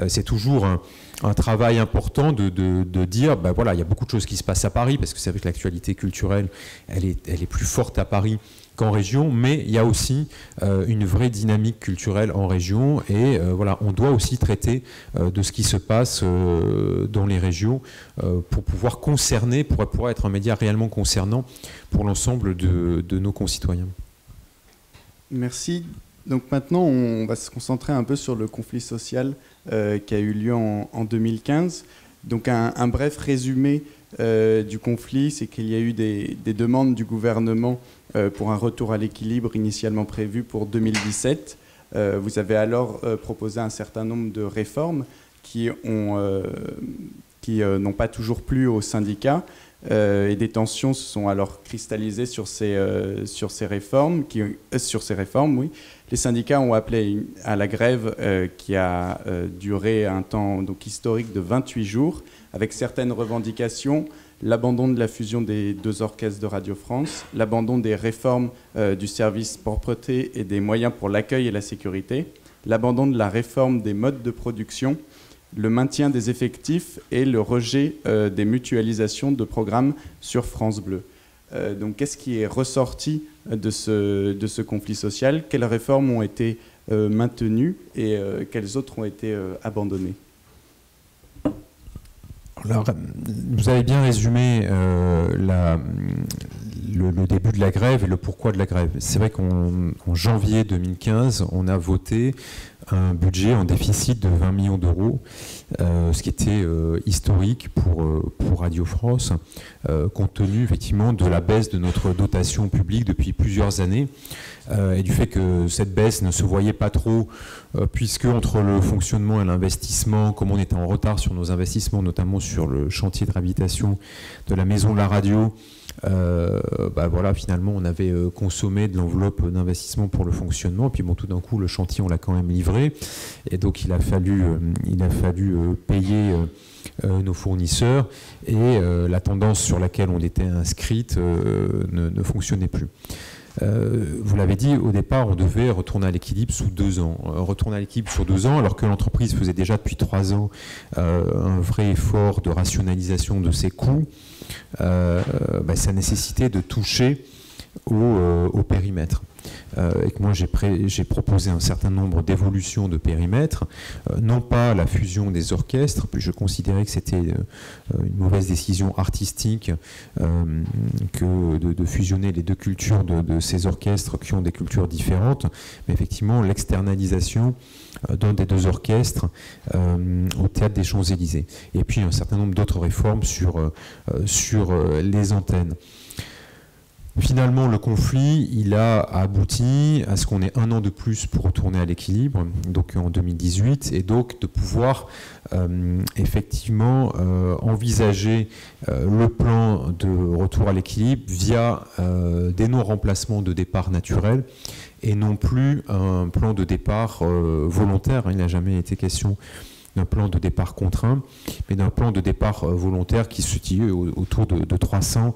S5: c'est toujours un travail important de dire il y a beaucoup de choses qui se passent à Paris, parce que c'est vrai que l'actualité culturelle elle est plus forte à Paris qu'en région, mais il y a aussi une vraie dynamique culturelle en région, et on doit aussi traiter de ce qui se passe dans les régions pour pouvoir être un média réellement concernant pour l'ensemble de nos concitoyens.
S6: Merci. Donc maintenant, on va se concentrer un peu sur le conflit social qui a eu lieu en 2015. Donc un bref résumé du conflit, c'est qu'il y a eu des demandes du gouvernement pour un retour à l'équilibre initialement prévu pour 2017. Vous avez alors proposé un certain nombre de réformes qui n'ont pas toujours plu aux syndicats, et des tensions se sont alors cristallisées sur ces réformes. Oui. Les syndicats ont appelé à la grève qui a duré un temps historique de 28 jours, avec certaines revendications: l'abandon de la fusion des deux orchestres de Radio France, l'abandon des réformes du service propreté et des moyens pour l'accueil et la sécurité, l'abandon de la réforme des modes de production, le maintien des effectifs et le rejet des mutualisations de programmes sur France Bleu. Donc qu'est-ce qui est ressorti de ce conflit social? Quelles réformes ont été maintenues et quelles autres ont été abandonnées?
S5: Alors, vous avez bien résumé le début de la grève et le pourquoi de la grève. C'est vrai qu'en janvier 2015, on a voté un budget en déficit de 20 millions d'euros, ce qui était historique pour Radio France, compte tenu effectivement de la baisse de notre dotation publique depuis plusieurs années, et du fait que cette baisse ne se voyait pas trop, puisque entre le fonctionnement et l'investissement, comme on était en retard sur nos investissements, notamment sur le chantier de réhabilitation de la maison de la radio, voilà, finalement on avait consommé de l'enveloppe d'investissement pour le fonctionnement, puis bon, tout d'un coup le chantier on l'a quand même livré, et donc il a fallu payer nos fournisseurs, et la tendance sur laquelle on était inscrite ne fonctionnait plus. Vous l'avez dit, au départ, on devait retourner à l'équilibre sous 2 ans. Retourner à l'équilibre sur 2 ans, alors que l'entreprise faisait déjà depuis 3 ans un vrai effort de rationalisation de ses coûts, ça nécessitait de toucher au périmètre. Et que moi j'ai proposé un certain nombre d'évolutions de périmètre, non pas la fusion des orchestres, puis je considérais que c'était une mauvaise décision artistique que de fusionner les deux cultures de ces orchestres qui ont des cultures différentes, mais effectivement l'externalisation d'un des 2 orchestres au Théâtre des Champs-Élysées. Et puis un certain nombre d'autres réformes sur les antennes. Finalement, le conflit, il a abouti à ce qu'on ait 1 an de plus pour retourner à l'équilibre, donc en 2018, et donc de pouvoir effectivement envisager le plan de retour à l'équilibre via des non-remplacements de départ naturels et non plus un plan de départ volontaire. Il n'a jamais été question d'un plan de départ contraint, mais d'un plan de départ volontaire qui se situe autour de 300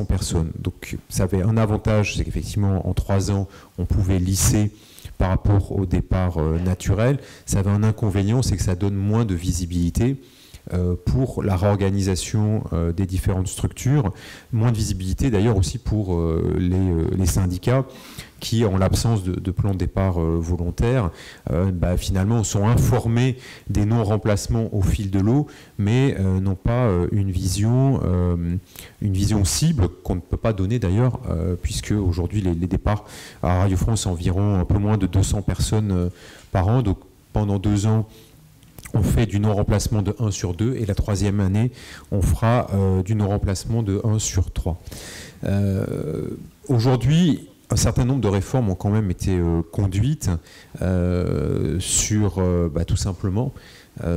S5: personnes. Donc ça avait un avantage, c'est qu'effectivement en 3 ans, on pouvait lisser par rapport au départ naturel. Ça avait un inconvénient, c'est que ça donne moins de visibilité pour la réorganisation des différentes structures, moins de visibilité d'ailleurs aussi pour les syndicats qui, en l'absence de plan de départ volontaire, finalement sont informés des non-remplacements au fil de l'eau, mais n'ont pas une vision cible qu'on ne peut pas donner d'ailleurs, puisque aujourd'hui les départs à Radio France sont environ un peu moins de 200 personnes par an, donc pendant 2 ans, on fait du non-remplacement de 1 sur 2 et la 3e année, on fera du non-remplacement de 1 sur 3. Aujourd'hui, un certain nombre de réformes ont quand même été conduites sur tout simplement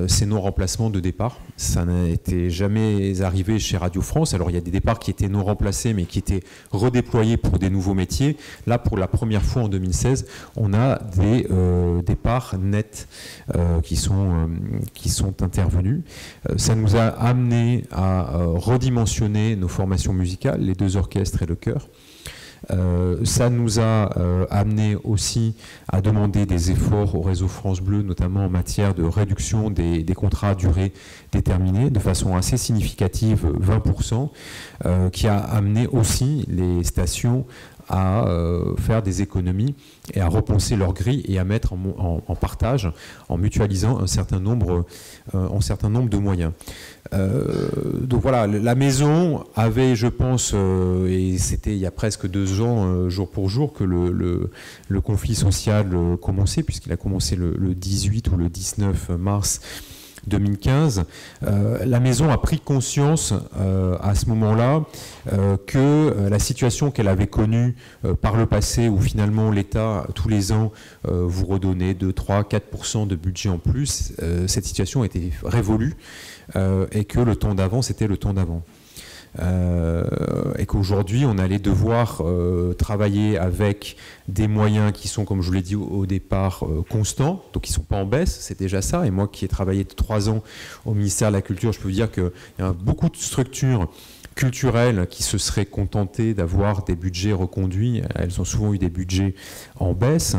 S5: ces non-remplacements de départ. Ça n'a été jamais arrivé chez Radio France. Alors il y a des départs qui étaient non remplacés mais qui étaient redéployés pour des nouveaux métiers. Là, pour la première fois en 2016, on a des départs nets qui sont intervenus. Ça nous a amené à redimensionner nos formations musicales, les 2 orchestres et le chœur. Ça nous a amené aussi à demander des efforts au réseau France Bleu, notamment en matière de réduction des contrats à durée déterminée, de façon assez significative, 20%, qui a amené aussi les stations à faire des économies et à repenser leur grille et à mettre en partage, en mutualisant un certain nombre de moyens. Donc voilà, la maison avait, je pense, et c'était il y a presque 2 ans, jour pour jour, que le conflit social commençait, puisqu'il a commencé le 18 ou le 19 mars 2015, la maison a pris conscience à ce moment-là que la situation qu'elle avait connue par le passé, où finalement l'État, tous les ans, vous redonnait 2, 3, 4% de budget en plus, cette situation était révolue et que le temps d'avant, c'était le temps d'avant. Et qu'aujourd'hui on allait devoir travailler avec des moyens qui sont, comme je vous l'ai dit au départ, constants, donc qui ne sont pas en baisse, c'est déjà ça. Et moi qui ai travaillé 3 ans au ministère de la Culture, je peux vous dire qu'il y a beaucoup de structures culturelles qui se seraient contentées d'avoir des budgets reconduits. Elles ont souvent eu des budgets en baisse.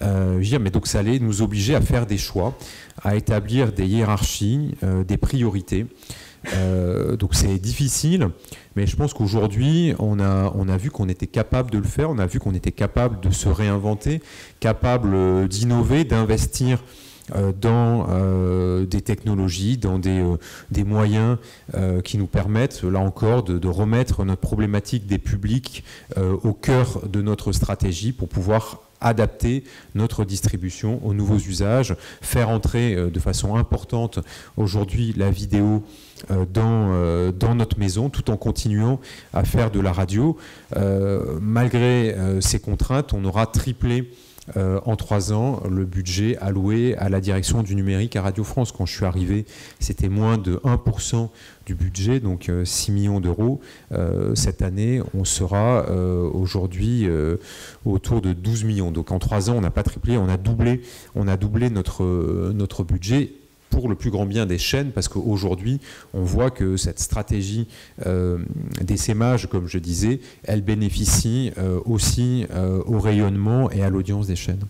S5: Mais donc ça allait nous obliger à faire des choix, à établir des hiérarchies, des priorités. Donc c'est difficile, mais je pense qu'aujourd'hui on a vu qu'on était capable de le faire, on a vu qu'on était capable de se réinventer, capable d'innover, d'investir dans des technologies, dans des moyens qui nous permettent, là encore, de remettre notre problématique des publics au cœur de notre stratégie pour pouvoir adapter notre distribution aux nouveaux usages, faire entrer de façon importante aujourd'hui la vidéo dans notre maison, tout en continuant à faire de la radio. Malgré ces contraintes, on aura triplé en 3 ans le budget alloué à la direction du numérique à Radio France. Quand je suis arrivé, c'était moins de 1% du budget, donc 6 millions d'euros. Cette année, on sera aujourd'hui autour de 12 millions. Donc en 3 ans, on n'a pas triplé, on a doublé notre budget, pour le plus grand bien des chaînes, parce qu'aujourd'hui, on voit que cette stratégie d'essaimage, comme je disais, elle bénéficie aussi au rayonnement et à l'audience des chaînes.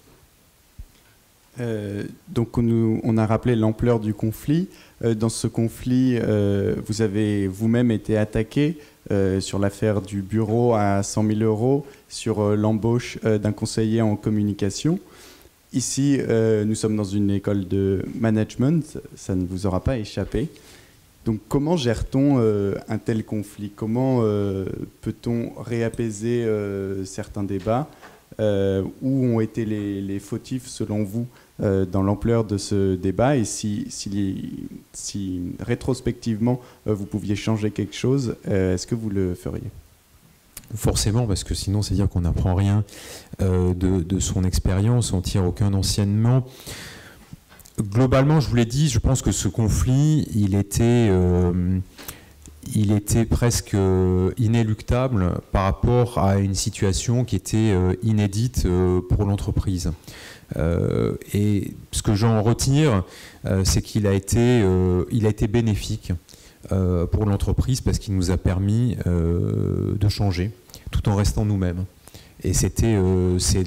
S6: Donc on a rappelé l'ampleur du conflit. Dans ce conflit, vous avez vous-même été attaqué sur l'affaire du bureau à 100 000 euros, sur l'embauche d'un conseiller en communication. Ici, nous sommes dans une école de management, ça ne vous aura pas échappé. Donc comment gère-t-on un tel conflit? Comment peut-on réapaiser certains débats? Où ont été les fautifs selon vous dans l'ampleur de ce débat? Et si rétrospectivement vous pouviez changer quelque chose, est-ce que vous le feriez?
S5: Forcément, parce que sinon c'est dire qu'on n'apprend rien de son expérience, on ne tire aucun enseignement. Globalement, je vous l'ai dit, je pense que ce conflit, il était presque inéluctable par rapport à une situation qui était inédite pour l'entreprise. Et ce que j'en retire, c'est qu'il a été bénéfique pour l'entreprise, parce qu'il nous a permis de changer tout en restant nous-mêmes. Et c'est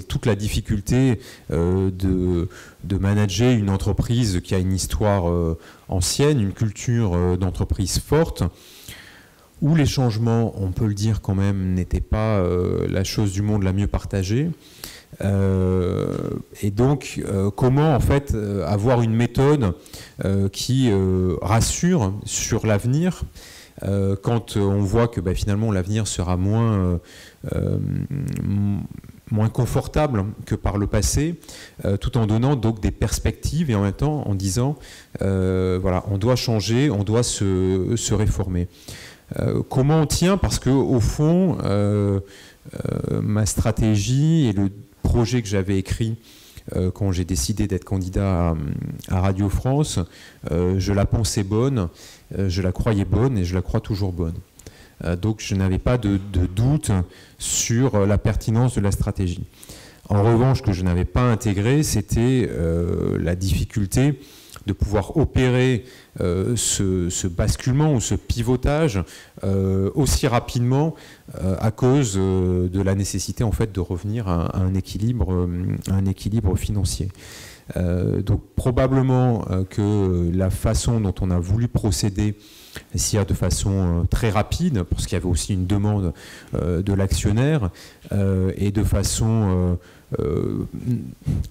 S5: toute la difficulté de manager une entreprise qui a une histoire ancienne, une culture d'entreprise forte, où les changements, on peut le dire quand même, n'étaient pas la chose du monde la mieux partagée. Et donc, comment en fait avoir une méthode qui rassure sur l'avenir quand on voit que finalement l'avenir sera moins confortable que par le passé, tout en donnant donc des perspectives et en même temps en disant voilà, on doit changer, on doit se réformer. Comment on tient? Parce que au fond, ma stratégie et le projet que j'avais écrit quand j'ai décidé d'être candidat à Radio France, je la pensais bonne, je la croyais bonne et je la crois toujours bonne. Donc je n'avais pas de doute sur la pertinence de la stratégie. En revanche, ce que je n'avais pas intégré, c'était la difficulté de pouvoir opérer ce basculement ou ce pivotage aussi rapidement à cause de la nécessité en fait de revenir à un équilibre financier. Donc probablement que la façon dont on a voulu procéder, c'est-à-dire de façon très rapide, parce qu'il y avait aussi une demande de l'actionnaire, et de façon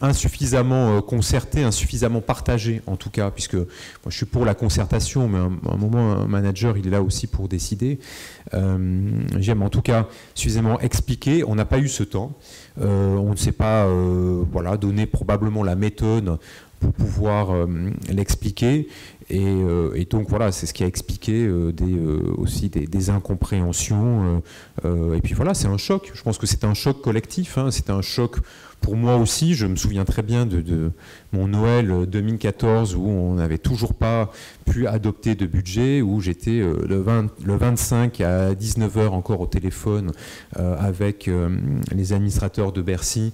S5: insuffisamment concertée, insuffisamment partagée en tout cas, puisque moi je suis pour la concertation, mais à un moment un manager il est là aussi pour décider. J'aime en tout cas suffisamment expliquer. On n'a pas eu ce temps, on ne s'est pas donné probablement la méthode pour pouvoir l'expliquer. Et donc voilà, c'est ce qui a expliqué aussi des incompréhensions. Et puis voilà, c'est un choc. Je pense que c'est un choc collectif. C'est un choc pour moi aussi. Je me souviens très bien de mon Noël 2014 où on n'avait toujours pas pu adopter de budget, où j'étais le 25 à 19h encore au téléphone avec les administrateurs de Bercy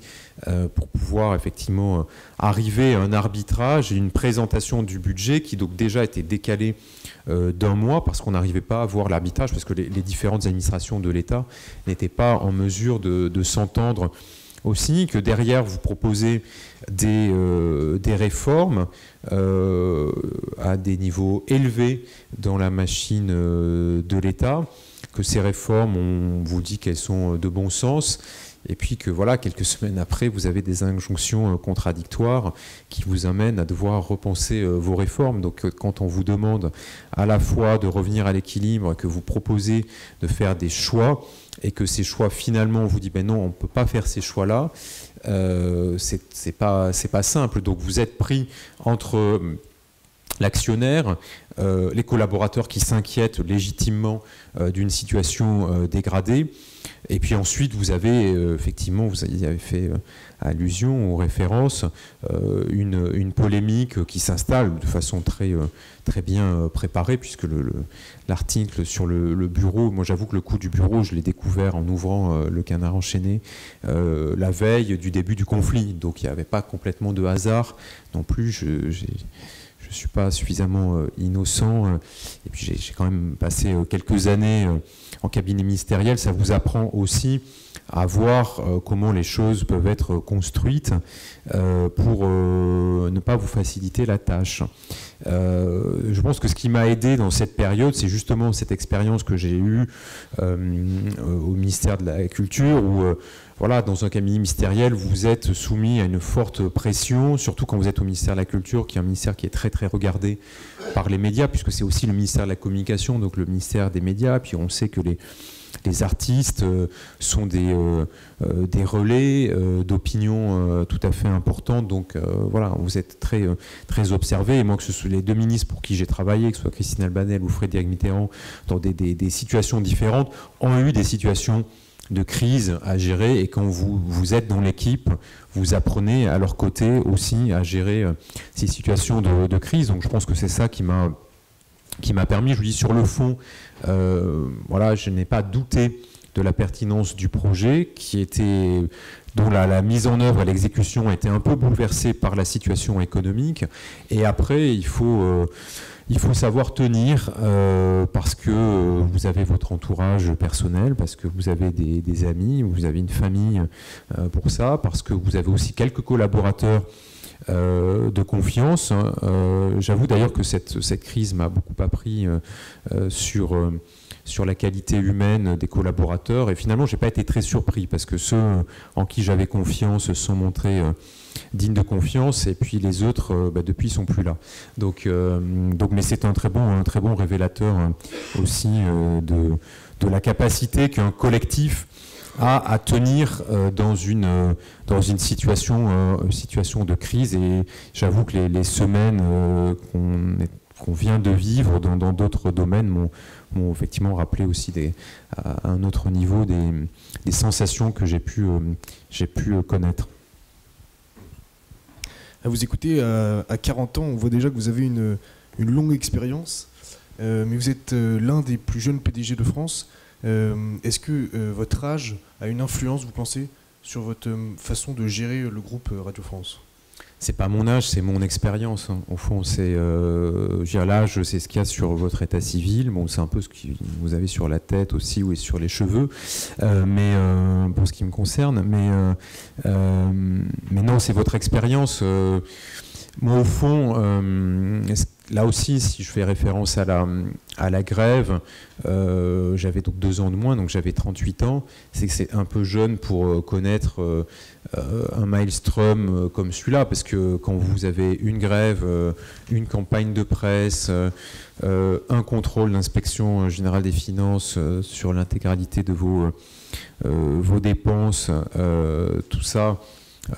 S5: pour pouvoir effectivement arriver à un arbitrage et une présentation du budget qui donc déjà était décalé d'un mois parce qu'on n'arrivait pas à voir l'arbitrage, parce que les différentes administrations de l'État n'étaient pas en mesure de s'entendre. Aussi que derrière vous proposez des réformes à des niveaux élevés dans la machine de l'État, que ces réformes, on vous dit qu'elles sont de bon sens, et puis que voilà, quelques semaines après, vous avez des injonctions contradictoires qui vous amènent à devoir repenser vos réformes. Donc quand on vous demande à la fois de revenir à l'équilibre, que vous proposez de faire des choix, et que ces choix, finalement, on vous dit ben non, on ne peut pas faire ces choix-là, c'est pas simple. Donc vous êtes pris entre l'actionnaire, les collaborateurs qui s'inquiètent légitimement d'une situation dégradée, et puis ensuite vous avez effectivement, vous avez fait allusion ou référence, une polémique qui s'installe de façon très bien préparée, puisque l'article sur le bureau, moi j'avoue que le coup du bureau, je l'ai découvert en ouvrant le Canard enchaîné la veille du début du conflit, donc il n'y avait pas complètement de hasard non plus. Je ne suis pas suffisamment innocent, et puis j'ai quand même passé quelques années en cabinet ministériel. Ça vous apprend aussi à voir comment les choses peuvent être construites pour ne pas vous faciliter la tâche. Je pense que ce qui m'a aidé dans cette période, c'est justement cette expérience que j'ai eue au ministère de la Culture, où voilà, dans un cabinet ministériel, vous êtes soumis à une forte pression, surtout quand vous êtes au ministère de la Culture, qui est un ministère qui est très très regardé par les médias, puisque c'est aussi le ministère de la Communication, donc le ministère des médias. Puis on sait que les artistes sont des relais d'opinion tout à fait importantes. Donc voilà, vous êtes très, très observé. Et moi, que ce soit les deux ministres pour qui j'ai travaillé, que ce soit Christine Albanel ou Frédéric Mitterrand, dans des situations différentes, ont eu des situations de crise à gérer, et quand vous êtes dans l'équipe, vous apprenez à leur côté aussi à gérer ces situations de crise. Donc je pense que c'est ça qui m'a permis, je vous dis, sur le fond, voilà, je n'ai pas douté de la pertinence du projet, dont la mise en œuvre et l'exécution était un peu bouleversée par la situation économique. Et après, il faut savoir tenir, parce que vous avez votre entourage personnel, parce que vous avez des amis, vous avez une famille pour ça, parce que vous avez aussi quelques collaborateurs de confiance. J'avoue d'ailleurs que cette crise m'a beaucoup appris sur la qualité humaine des collaborateurs, et finalement je n'ai pas été très surpris, parce que ceux en qui j'avais confiance se sont montrés dignes de confiance, et puis les autres depuis sont plus là. Donc mais c'est un très bon révélateur aussi de la capacité qu'un collectif a à tenir dans une situation de crise. Et j'avoue que les semaines qu'on vient de vivre dans d'autres domaines m'ont effectivement rappelé aussi à un autre niveau des sensations que j'ai pu connaître.
S4: À vous écouter, à 40 ans, on voit déjà que vous avez une longue expérience, mais vous êtes l'un des plus jeunes PDG de France. Est-ce que votre âge a une influence, vous pensez, sur votre façon de gérer le groupe Radio France ?
S5: C'est pas mon âge, c'est mon expérience. Hein. Au fond, c'est l'âge, c'est ce qu'il y a sur votre état civil. Bon, c'est un peu ce que vous avez sur la tête aussi, ou sur les cheveux. Mais pour ce qui me concerne, mais non, c'est votre expérience. Moi, au fond, là aussi, si je fais référence à la grève, j'avais donc 2 ans de moins, donc j'avais 38 ans. C'est que c'est un peu jeune pour connaître un maelstrom comme celui-là, parce que quand vous avez une grève, une campagne de presse, un contrôle d'inspection générale des finances sur l'intégralité de vos dépenses, tout ça,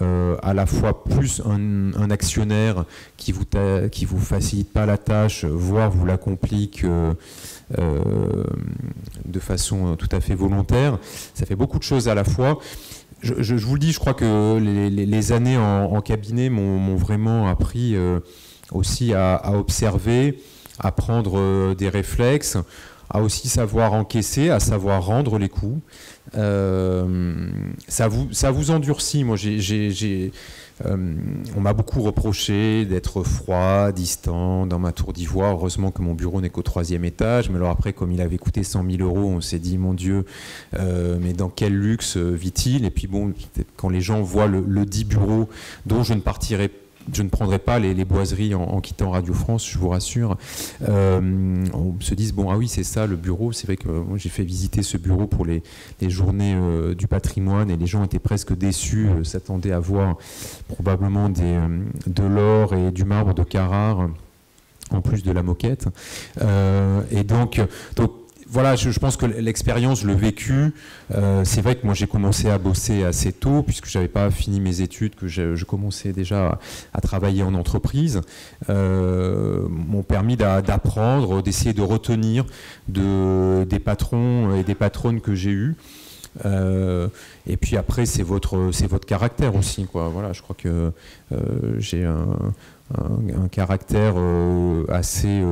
S5: à la fois plus un actionnaire qui vous facilite pas la tâche, voire vous la complique de façon tout à fait volontaire, ça fait beaucoup de choses à la fois. Je vous le dis, je crois que les années en cabinet m'ont vraiment appris aussi à observer, à prendre des réflexes, à aussi savoir encaisser, à savoir rendre les coups. Ça vous endurcit. Moi, on m'a beaucoup reproché d'être froid, distant dans ma tour d'ivoire. Heureusement que mon bureau n'est qu'au 3e étage. Mais alors après, comme il avait coûté 100 000 €, on s'est dit, mon Dieu, mais dans quel luxe vit-il ? Et puis bon, quand les gens voient le dit bureau dont je ne partirai je ne prendrai pas les boiseries en quittant Radio France, je vous rassure. On se dise, bon, ah oui, c'est ça le bureau. C'est vrai que moi, j'ai fait visiter ce bureau pour les journées du patrimoine et les gens étaient presque déçus, s'attendaient à voir probablement de l'or et du marbre de Carrare, en plus de la moquette. Et donc voilà, je pense que l'expérience, le vécu, c'est vrai que moi j'ai commencé à bosser assez tôt, puisque je n'avais pas fini mes études, que je commençais déjà à travailler en entreprise, m'ont permis d'apprendre, d'essayer de retenir des patrons et des patronnes que j'ai eus. Et puis après, c'est votre caractère aussi, quoi. Voilà, je crois que j'ai un caractère assez...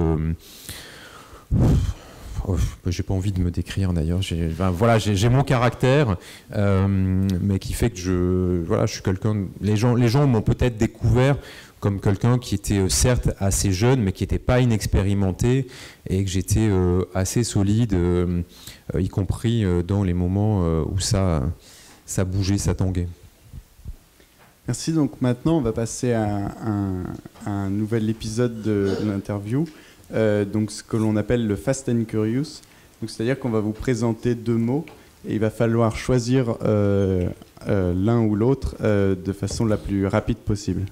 S5: j'ai pas envie de me décrire d'ailleurs. J'ai mon caractère, mais qui fait que je suis quelqu'un. Les gens m'ont peut-être découvert comme quelqu'un qui était certes assez jeune, mais qui n'était pas inexpérimenté, et que j'étais assez solide, y compris dans les moments où ça bougeait, ça tanguait.
S6: Merci. Donc maintenant, on va passer à un nouvel épisode de l'interview. Donc ce que l'on appelle le Fast and Curious. Donc c'est-à-dire qu'on va vous présenter 2 mots et il va falloir choisir l'un ou l'autre de façon la plus rapide possible.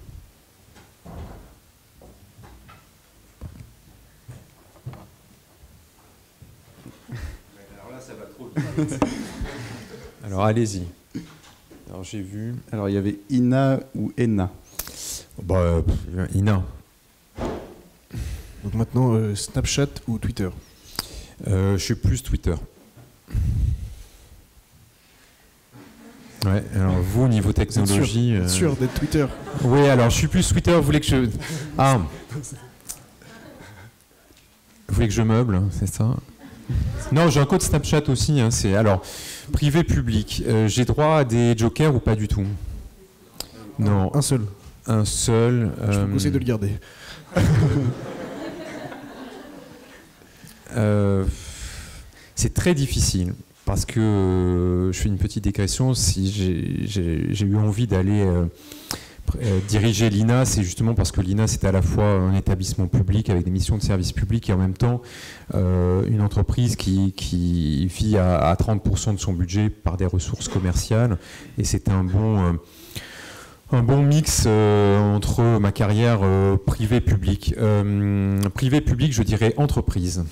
S5: Alors là, ça va trop vite. Alors allez-y. Alors j'ai vu.
S6: Alors il y avait Ina ou Ena.
S5: Ina.
S4: Donc maintenant, Snapchat ou Twitter?
S5: Je suis plus Twitter. Ouais, alors vous, niveau technologie...
S4: Sûr d'être Twitter.
S5: Oui, alors je suis plus Twitter, vous voulez que je... Ah. Vous voulez que je meuble, c'est ça? Non, j'ai un code Snapchat aussi. C'est alors privé-public. J'ai droit à des jokers ou pas du tout? Non.
S4: Un seul.
S5: Un seul.
S4: Je vous conseille de le garder.
S5: C'est très difficile parce que je fais une petite digression. Si j'ai eu envie d'aller diriger l'INA, c'est justement parce que l'INA c'est à la fois un établissement public avec des missions de service public et en même temps une entreprise qui vit à 30% de son budget par des ressources commerciales, et c'est un bon mix entre ma carrière privée-publique. Privé-public, je dirais entreprise.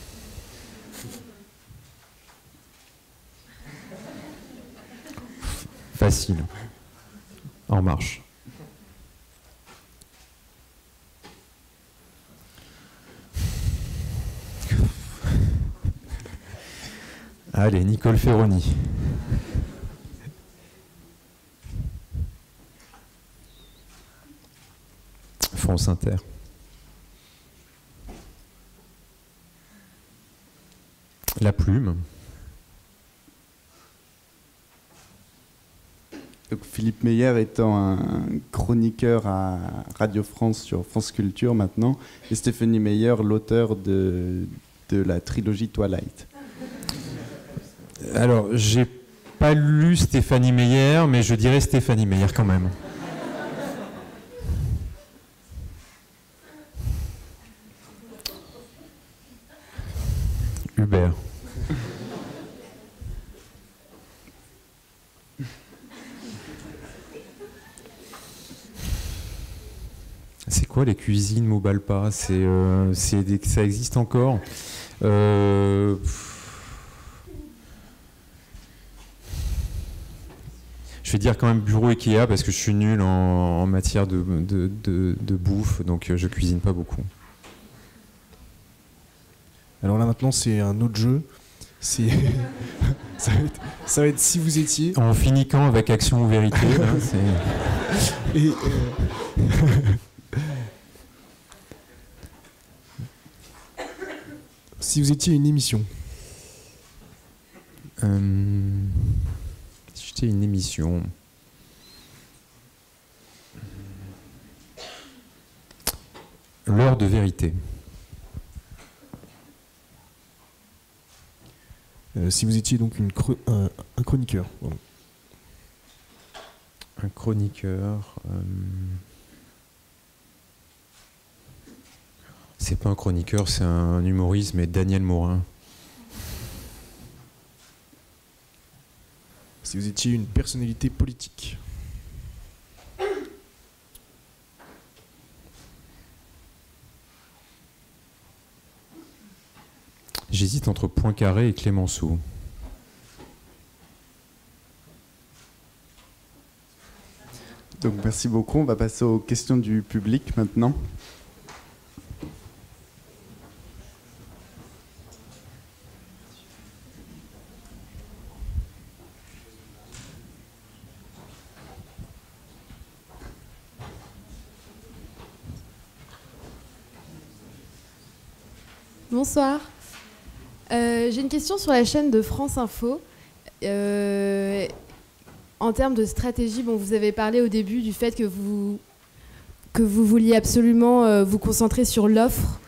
S5: Facile. En marche. Allez, Nicole Ferroni. France Inter. La Plume.
S6: Donc Philippe Meyer étant un chroniqueur à Radio France sur France Culture maintenant, et Stéphanie Meyer, l'auteur de la trilogie Twilight.
S5: Alors, j'ai pas lu Stéphanie Meyer, mais je dirais Stéphanie Meyer quand même. Hubert. C'est quoi les cuisines Mobalpa? Ça existe encore? Je vais dire quand même bureau Ikea parce que je suis nul en matière de bouffe, donc je cuisine pas beaucoup.
S4: Alors là maintenant c'est un autre jeu. Ça va être si vous étiez.
S5: On finit quand avec Action ou Vérité là,
S4: Et, si vous étiez une émission.
S5: Si j'étais une émission. L'heure de vérité.
S4: Si vous étiez donc un chroniqueur. Pardon.
S5: Un chroniqueur. C'est pas un chroniqueur, c'est un humoriste, mais Daniel Morin.
S4: Si vous étiez une personnalité politique.
S5: J'hésite entre Poincaré et Clémenceau.
S6: Donc merci beaucoup. On va passer aux questions du public maintenant.
S7: Bonsoir. J'ai une question sur la chaîne de France Info. En termes de stratégie, bon, vous avez parlé au début du fait que vous vouliez absolument vous concentrer sur l'offre.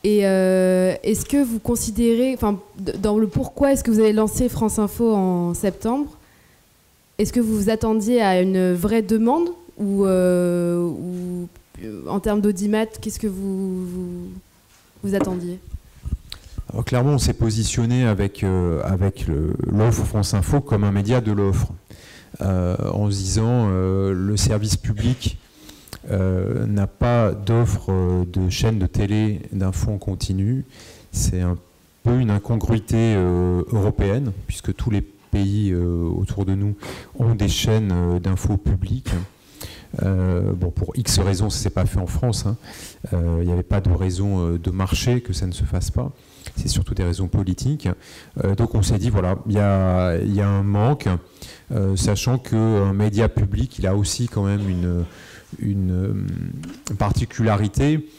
S7: Et est-ce que vous considérez, enfin, dans le pourquoi est-ce que vous avez lancé France Info en septembre, est-ce que vous vous attendiez à une vraie demande ou en termes d'audimat, qu'est-ce que vous attendiez?
S5: Alors, clairement, on s'est positionné avec l'offre France Info comme un média de l'offre, en se disant le service public n'a pas d'offre de chaîne de télé d'info en continu. C'est un peu une incongruité européenne, puisque tous les pays autour de nous ont des chaînes d'info publiques. Bon, pour X raisons, ça ne s'est pas fait en France. Il n'y avait pas de raison de marché que ça ne se fasse pas. C'est surtout des raisons politiques. Donc on s'est dit, voilà, il y a un manque, sachant qu'un média public, il a aussi quand même une particularité,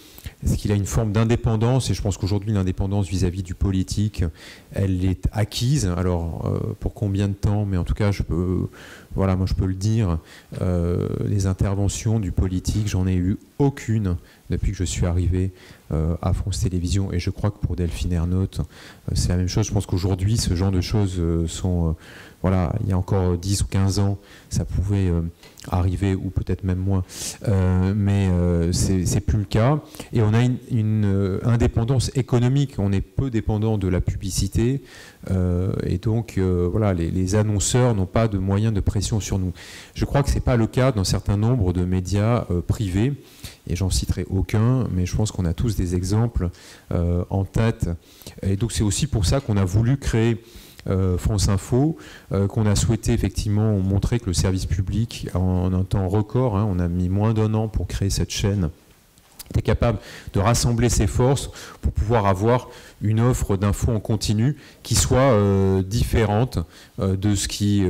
S5: c'est qu'il a une forme d'indépendance, et je pense qu'aujourd'hui l'indépendance vis-à-vis du politique, elle est acquise. Alors pour combien de temps? Mais en tout cas, moi je peux le dire, les interventions du politique, j'en ai eu aucune depuis que je suis arrivé à France Télévisions, et je crois que pour Delphine Ernotte, c'est la même chose. Je pense qu'aujourd'hui, ce genre de choses sont... voilà, il y a encore 10 ou 15 ans, ça pouvait arriver, ou peut-être même moins, mais c'est plus le cas. Et on a une indépendance économique, on est peu dépendant de la publicité, et donc voilà, les annonceurs n'ont pas de moyens de pression sur nous. Je crois que ce n'est pas le cas d'un certain nombre de médias privés, et j'en citerai aucun, mais je pense qu'on a tous des exemples en tête. Et donc c'est aussi pour ça qu'on a voulu créer France Info, qu'on a souhaité effectivement montrer que le service public, en un temps record, on a mis moins d'1 an pour créer cette chaîne, était capable de rassembler ses forces pour pouvoir avoir une offre d'infos en continu qui soit différente de ce qui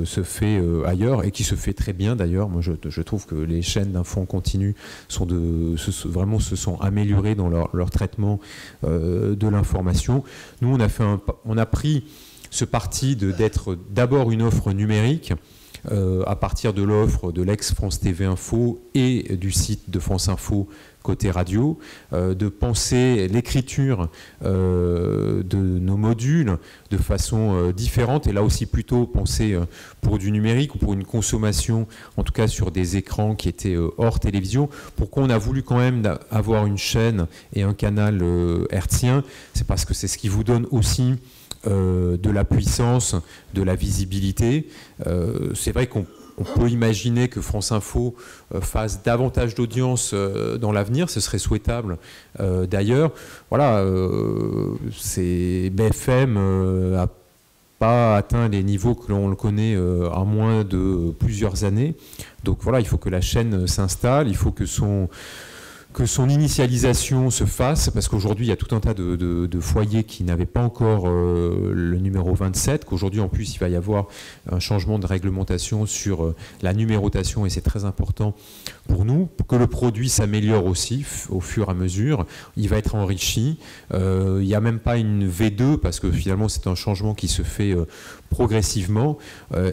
S5: se fait ailleurs, et qui se fait très bien d'ailleurs. Moi je trouve que les chaînes d'infos en continu vraiment se sont améliorées dans leur traitement de l'information. Nous on a pris ce parti d'être d'abord une offre numérique, à partir de l'offre de l'ex-France TV Info et du site de France Info côté radio, de penser l'écriture de nos modules de façon différente, et là aussi plutôt penser pour du numérique ou pour une consommation, en tout cas sur des écrans qui étaient hors télévision. Pourquoi on a voulu quand même avoir une chaîne et un canal hertzien? C'est parce que c'est ce qui vous donne aussi de la puissance, de la visibilité. C'est vrai qu'on peut imaginer que France Info fasse davantage d'audience dans l'avenir, ce serait souhaitable d'ailleurs. Voilà, BFM n'a pas atteint les niveaux que l'on le connaît à moins de plusieurs années. Donc voilà, il faut que la chaîne s'installe, il faut que son initialisation se fasse, parce qu'aujourd'hui il y a tout un tas de foyers qui n'avaient pas encore le numéro 27, qu'aujourd'hui en plus il va y avoir un changement de réglementation sur la numérotation, et c'est très important pour nous, pour que le produit s'améliore aussi au fur et à mesure. Il va être enrichi, il n'y a même pas une V2, parce que finalement c'est un changement qui se fait progressivement,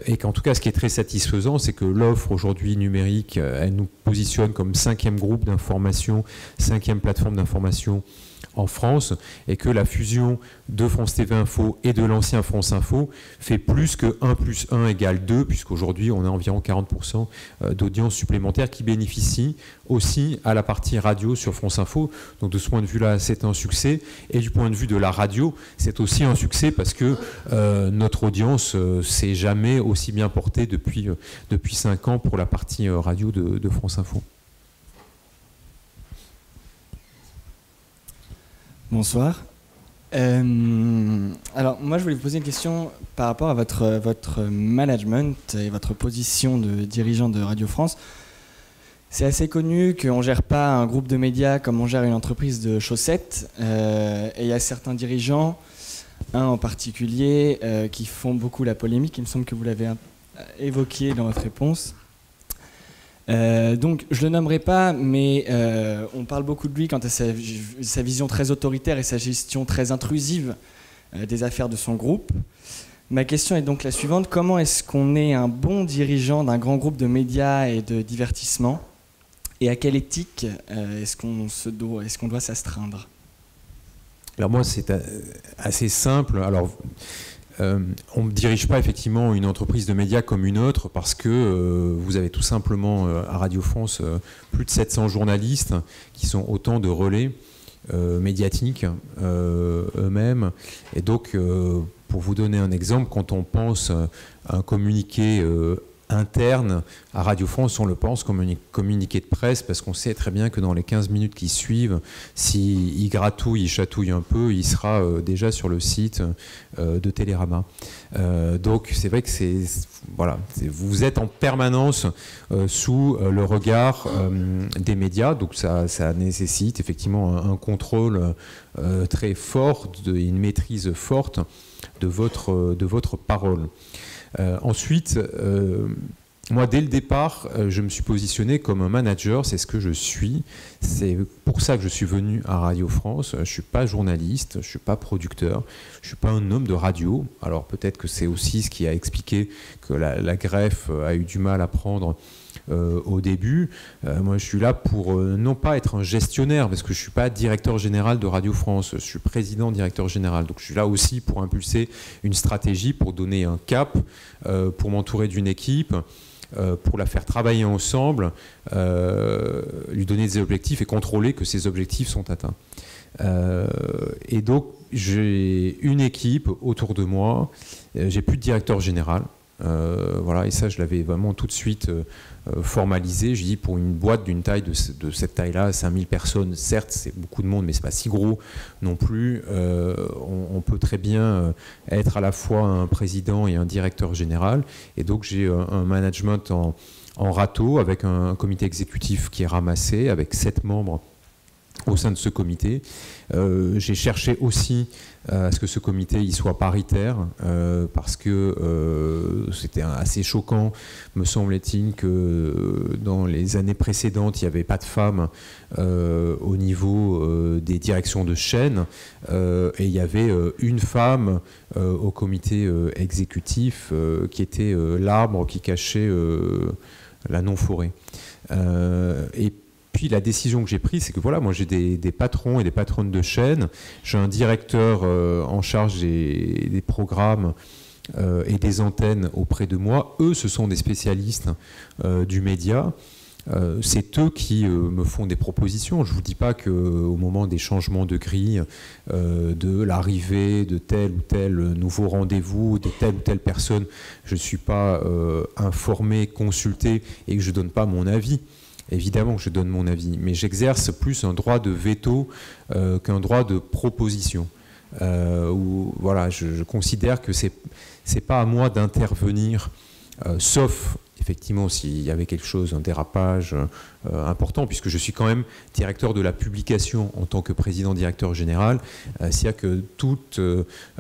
S5: et qu'en tout cas ce qui est très satisfaisant, c'est que l'offre aujourd'hui numérique, elle nous positionne comme 5e groupe d'information, 5e plateforme d'information en France, et que la fusion de France TV Info et de l'ancien France Info fait plus que 1 + 1 = 2, puisqu'aujourd'hui on a environ 40% d'audience supplémentaire qui bénéficie aussi à la partie radio sur France Info. Donc de ce point de vue-là, c'est un succès. Et du point de vue de la radio, c'est aussi un succès parce que notre audience s'est jamais aussi bien portée depuis 5 ans pour la partie radio de France Info.
S8: Bonsoir. Alors moi je voulais vous poser une question par rapport à votre management et votre position de dirigeant de Radio France. C'est assez connu qu'on ne gère pas un groupe de médias comme on gère une entreprise de chaussettes. Et il y a certains dirigeants, un en particulier, qui font beaucoup la polémique. Il me semble que vous l'avez évoqué dans votre réponse. Donc je ne le nommerai pas, mais on parle beaucoup de lui quant à sa vision très autoritaire et sa gestion très intrusive des affaires de son groupe. Ma question est donc la suivante: comment est-ce qu'on est un bon dirigeant d'un grand groupe de médias et de divertissement, et à quelle éthique est-ce qu'on doit s'astreindre?
S5: Alors moi c'est assez simple. Alors on ne dirige pas effectivement une entreprise de médias comme une autre parce que vous avez tout simplement à Radio France plus de 700 journalistes qui sont autant de relais médiatiques eux-mêmes. Et donc, pour vous donner un exemple, quand on pense à un communiqué interne à Radio France, on le pense comme un communiqué de presse parce qu'on sait très bien que dans les 15 minutes qui suivent, s'il gratouille, il chatouille un peu, il sera déjà sur le site de Télérama. Donc c'est vrai que vous êtes en permanence sous le regard des médias, donc ça nécessite effectivement un contrôle très fort, une maîtrise forte de votre parole. Ensuite, moi, dès le départ, je me suis positionné comme un manager, c'est ce que je suis. C'est pour ça que je suis venu à Radio France. Je ne suis pas journaliste, je ne suis pas producteur, je ne suis pas un homme de radio. Alors peut-être que c'est aussi ce qui a expliqué que la greffe a eu du mal à prendre au début. Moi, je suis là pour non pas être un gestionnaire, parce que je ne suis pas directeur général de Radio France, je suis président directeur général. Donc je suis là aussi pour impulser une stratégie, pour donner un cap, pour m'entourer d'une équipe, pour la faire travailler ensemble, lui donner des objectifs et contrôler que ces objectifs sont atteints. Et donc j'ai une équipe autour de moi, j'ai plus de directeur général. Voilà, et ça je l'avais vraiment tout de suite formalisé. Je dis, pour une boîte d'une taille de cette taille-là, 5000 personnes, certes c'est beaucoup de monde, mais c'est pas si gros non plus. On peut très bien être à la fois un président et un directeur général, et donc j'ai un management en râteau avec un comité exécutif qui est ramassé avec 7 membres au sein de ce comité. J'ai cherché aussi à ce que ce comité il soit paritaire, parce que c'était assez choquant, me semblait-il, que dans les années précédentes, il n'y avait pas de femmes au niveau des directions de chaîne, et il y avait une femme au comité exécutif qui était l'arbre qui cachait la non-forêt. Et puis la décision que j'ai prise, c'est que voilà, moi j'ai des patrons et des patronnes de chaîne, j'ai un directeur en charge des programmes et des antennes auprès de moi. Eux, ce sont des spécialistes du média. C'est eux qui me font des propositions. Je ne vous dis pas qu'au moment des changements de grille, de l'arrivée de tel ou tel nouveau rendez-vous, de telle ou telle personne, je ne suis pas informé, consulté, et que je ne donne pas mon avis. Évidemment que je donne mon avis, mais j'exerce plus un droit de veto qu'un droit de proposition. Voilà, je considère que c'est pas à moi d'intervenir, sauf effectivement s'il y avait quelque chose, un dérapage important, puisque je suis quand même directeur de la publication en tant que président-directeur général. C'est-à-dire que toute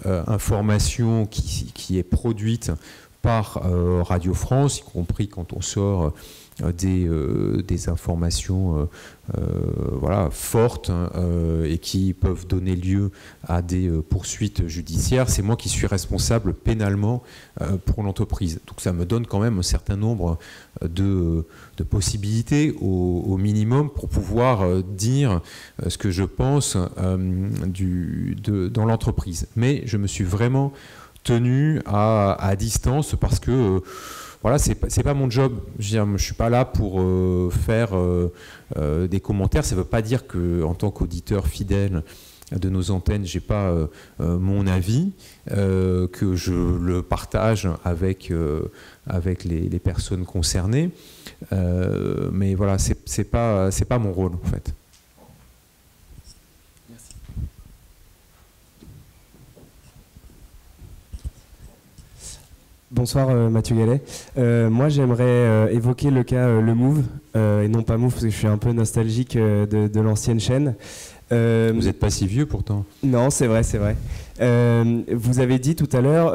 S5: information qui est produite par Radio France, y compris quand on sort des informations voilà, fortes et qui peuvent donner lieu à des poursuites judiciaires, c'est moi qui suis responsable pénalement pour l'entreprise. Donc ça me donne quand même un certain nombre de possibilités au minimum pour pouvoir dire ce que je pense dans l'entreprise. Mais je me suis vraiment tenu à distance parce que voilà, c'est pas mon job. Je suis pas là pour faire des commentaires. Ça veut pas dire que, en tant qu'auditeur fidèle de nos antennes, j'ai pas mon avis, que je le partage avec les personnes concernées. Mais voilà, c'est pas mon rôle en fait.
S9: Bonsoir Mathieu Gallet. Moi j'aimerais évoquer le cas Le Move, et non pas Move parce que je suis un peu nostalgique de l'ancienne chaîne.
S5: Vous n'êtes pas si vieux pourtant.
S9: Non, c'est vrai, c'est vrai. Vous avez dit tout à l'heure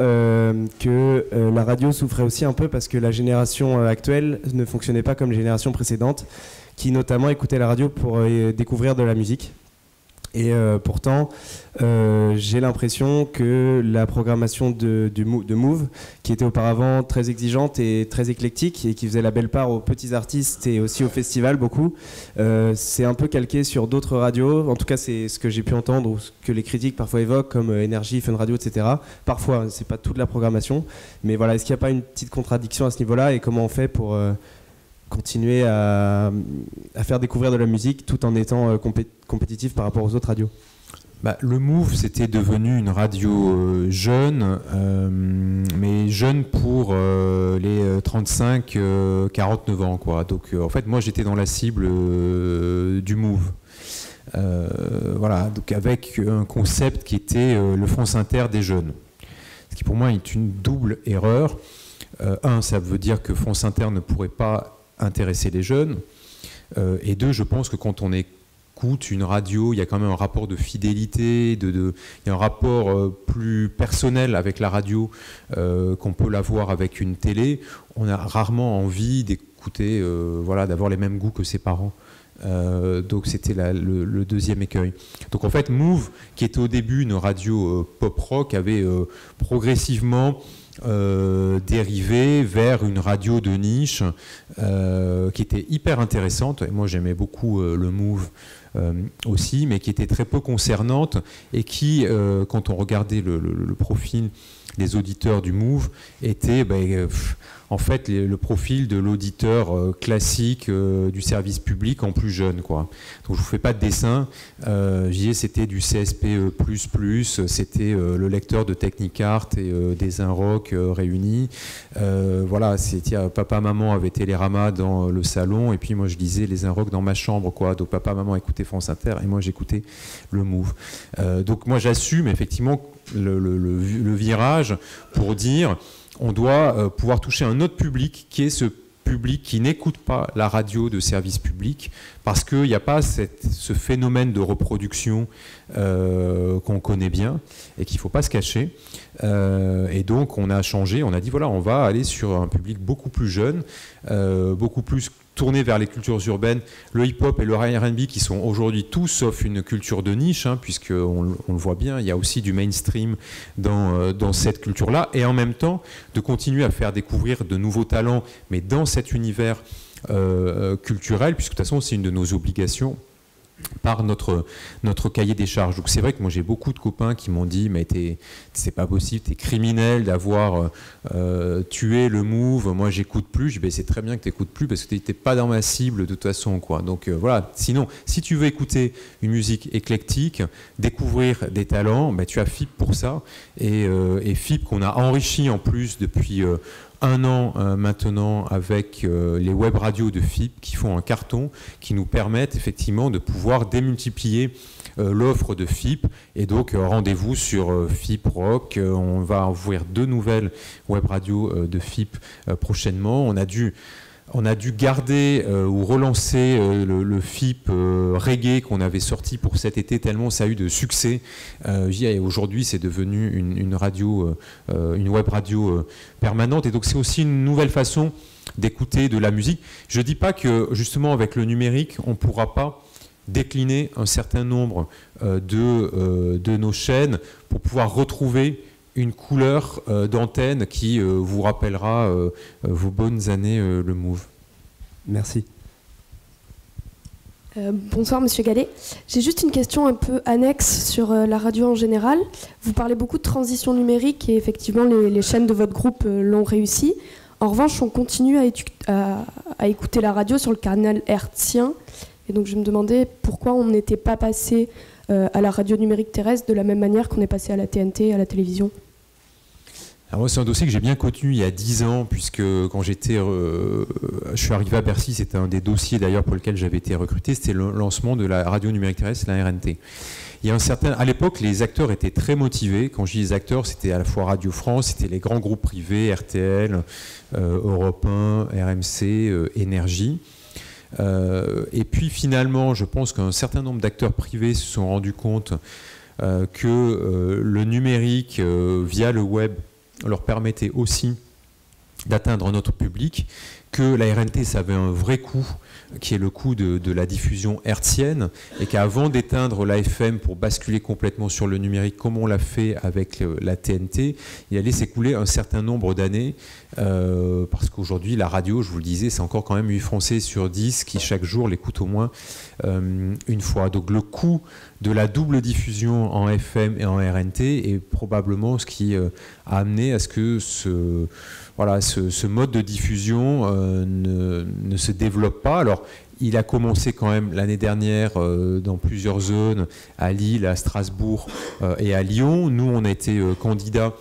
S9: que la radio souffrait aussi un peu parce que la génération actuelle ne fonctionnait pas comme les générations précédentes, qui notamment écoutaient la radio pour découvrir de la musique. Et pourtant, j'ai l'impression que la programmation de Move, qui était auparavant très exigeante et très éclectique, et qui faisait la belle part aux petits artistes et aussi aux festivals beaucoup, c'est un peu calqué sur d'autres radios. En tout cas, c'est ce que j'ai pu entendre, ou ce que les critiques parfois évoquent, comme Énergie, Fun Radio, etc. Parfois, c'est pas toute la programmation. Mais voilà, est-ce qu'il n'y a pas une petite contradiction à ce niveau-là, et comment on fait pour continuer à faire découvrir de la musique tout en étant compétitif par rapport aux autres radios?
S5: Le Move, c'était devenu une radio jeune, mais jeune pour les 35-49 ans, quoi. Donc en fait, moi j'étais dans la cible du Move. Voilà, donc avec un concept qui était le France Inter des jeunes. Ce qui pour moi est une double erreur. Ça veut dire que France Inter ne pourrait pas intéresser les jeunes. Et deux, je pense que quand on écoute une radio, il y a quand même un rapport de fidélité, il y a un rapport plus personnel avec la radio qu'on peut l'avoir avec une télé. On a rarement envie d'écouter, voilà, d'avoir les mêmes goûts que ses parents. Donc c'était le deuxième écueil. Donc en fait, Move, qui était au début une radio pop-rock, avait progressivement dérivé vers une radio de niche qui était hyper intéressante. Et moi j'aimais beaucoup le Move aussi, mais qui était très peu concernante et qui, quand on regardait le profil des auditeurs du Move, était en fait le profil de l'auditeur classique du service public en plus jeune, quoi. Donc je vous fais pas de dessin. C'était du CSP++, c'était le lecteur de Technicart et des Inrock réunis. Voilà, papa maman avait Télérama dans le salon et puis moi je lisais les Inrock dans ma chambre, quoi. Donc papa maman écoutait France Inter et moi j'écoutais le Move. Donc moi j'assume effectivement le virage pour dire on doit pouvoir toucher un autre public qui est ce public qui n'écoute pas la radio de service public parce qu'il n'y a pas ce phénomène de reproduction qu'on connaît bien et qu'il ne faut pas se cacher. Et donc on a changé, on a dit voilà, on va aller sur un public beaucoup plus jeune, beaucoup plus tourné vers les cultures urbaines, le hip-hop et le R&B qui sont aujourd'hui tout sauf une culture de niche, puisqu'on le voit bien, il y a aussi du mainstream dans cette culture-là, et en même temps de continuer à faire découvrir de nouveaux talents, mais dans cet univers culturel, puisque de toute façon c'est une de nos obligations par notre cahier des charges. Donc c'est vrai que moi j'ai beaucoup de copains qui m'ont dit mais c'est pas possible, t'es criminel d'avoir tué le Move, moi j'écoute plus. Je dis c'est très bien que t'écoutes plus parce que t'es pas dans ma cible de toute façon, quoi. Donc voilà, sinon si tu veux écouter une musique éclectique, découvrir des talents, tu as FIP pour ça, et FIP qu'on a enrichi en plus depuis un an maintenant avec les web radios de FIP qui font un carton, qui nous permettent effectivement de pouvoir démultiplier l'offre de FIP. Et donc rendez-vous sur FIP Rock. On va ouvrir 2 nouvelles web radios de FIP prochainement. On a dû garder ou relancer le FIP reggae qu'on avait sorti pour cet été tellement ça a eu de succès. Et aujourd'hui, c'est devenu une radio, une web radio permanente. Et donc, c'est aussi une nouvelle façon d'écouter de la musique. Je ne dis pas que, justement, avec le numérique, on ne pourra pas décliner un certain nombre de nos chaînes pour pouvoir retrouver une couleur d'antenne qui vous rappellera vos bonnes années le Move.
S9: Merci.
S2: Bonsoir Monsieur Gallet. J'ai juste une question un peu annexe sur la radio en général. Vous parlez beaucoup de transition numérique et effectivement les chaînes de votre groupe l'ont réussi. En revanche, on continue à écouter la radio sur le canal hertzien. Et donc je me demandais pourquoi on n'était pas passé à la radio numérique terrestre de la même manière qu'on est passé à la TNT, à la télévision.
S5: Alors moi, c'est un dossier que j'ai bien connu il y a 10 ans, puisque quand je suis arrivé à Bercy, c'était un des dossiers d'ailleurs pour lequel j'avais été recruté, c'était le lancement de la radio numérique terrestre, la RNT. Il y a à l'époque, les acteurs étaient très motivés. Quand je dis les acteurs, c'était à la fois Radio France, c'était les grands groupes privés, RTL, Europe 1, RMC, Énergie. Et puis finalement, je pense qu'un certain nombre d'acteurs privés se sont rendus compte que le numérique via le web leur permettait aussi d'atteindre notre public, que la RNT, ça avait un vrai coût, qui est le coût de la diffusion hertzienne, et qu'avant d'éteindre la FM pour basculer complètement sur le numérique, comme on l'a fait avec la TNT, il allait s'écouler un certain nombre d'années, parce qu'aujourd'hui, la radio, je vous le disais, c'est encore quand même 8 Français sur 10 qui, chaque jour, l'écoutent au moins une fois. Donc le coût de la double diffusion en FM et en RNT est probablement ce qui a amené à ce que ce mode de diffusion ne se développe pas. Alors, il a commencé quand même l'année dernière dans plusieurs zones, à Lille, à Strasbourg et à Lyon. Nous, on a été candidats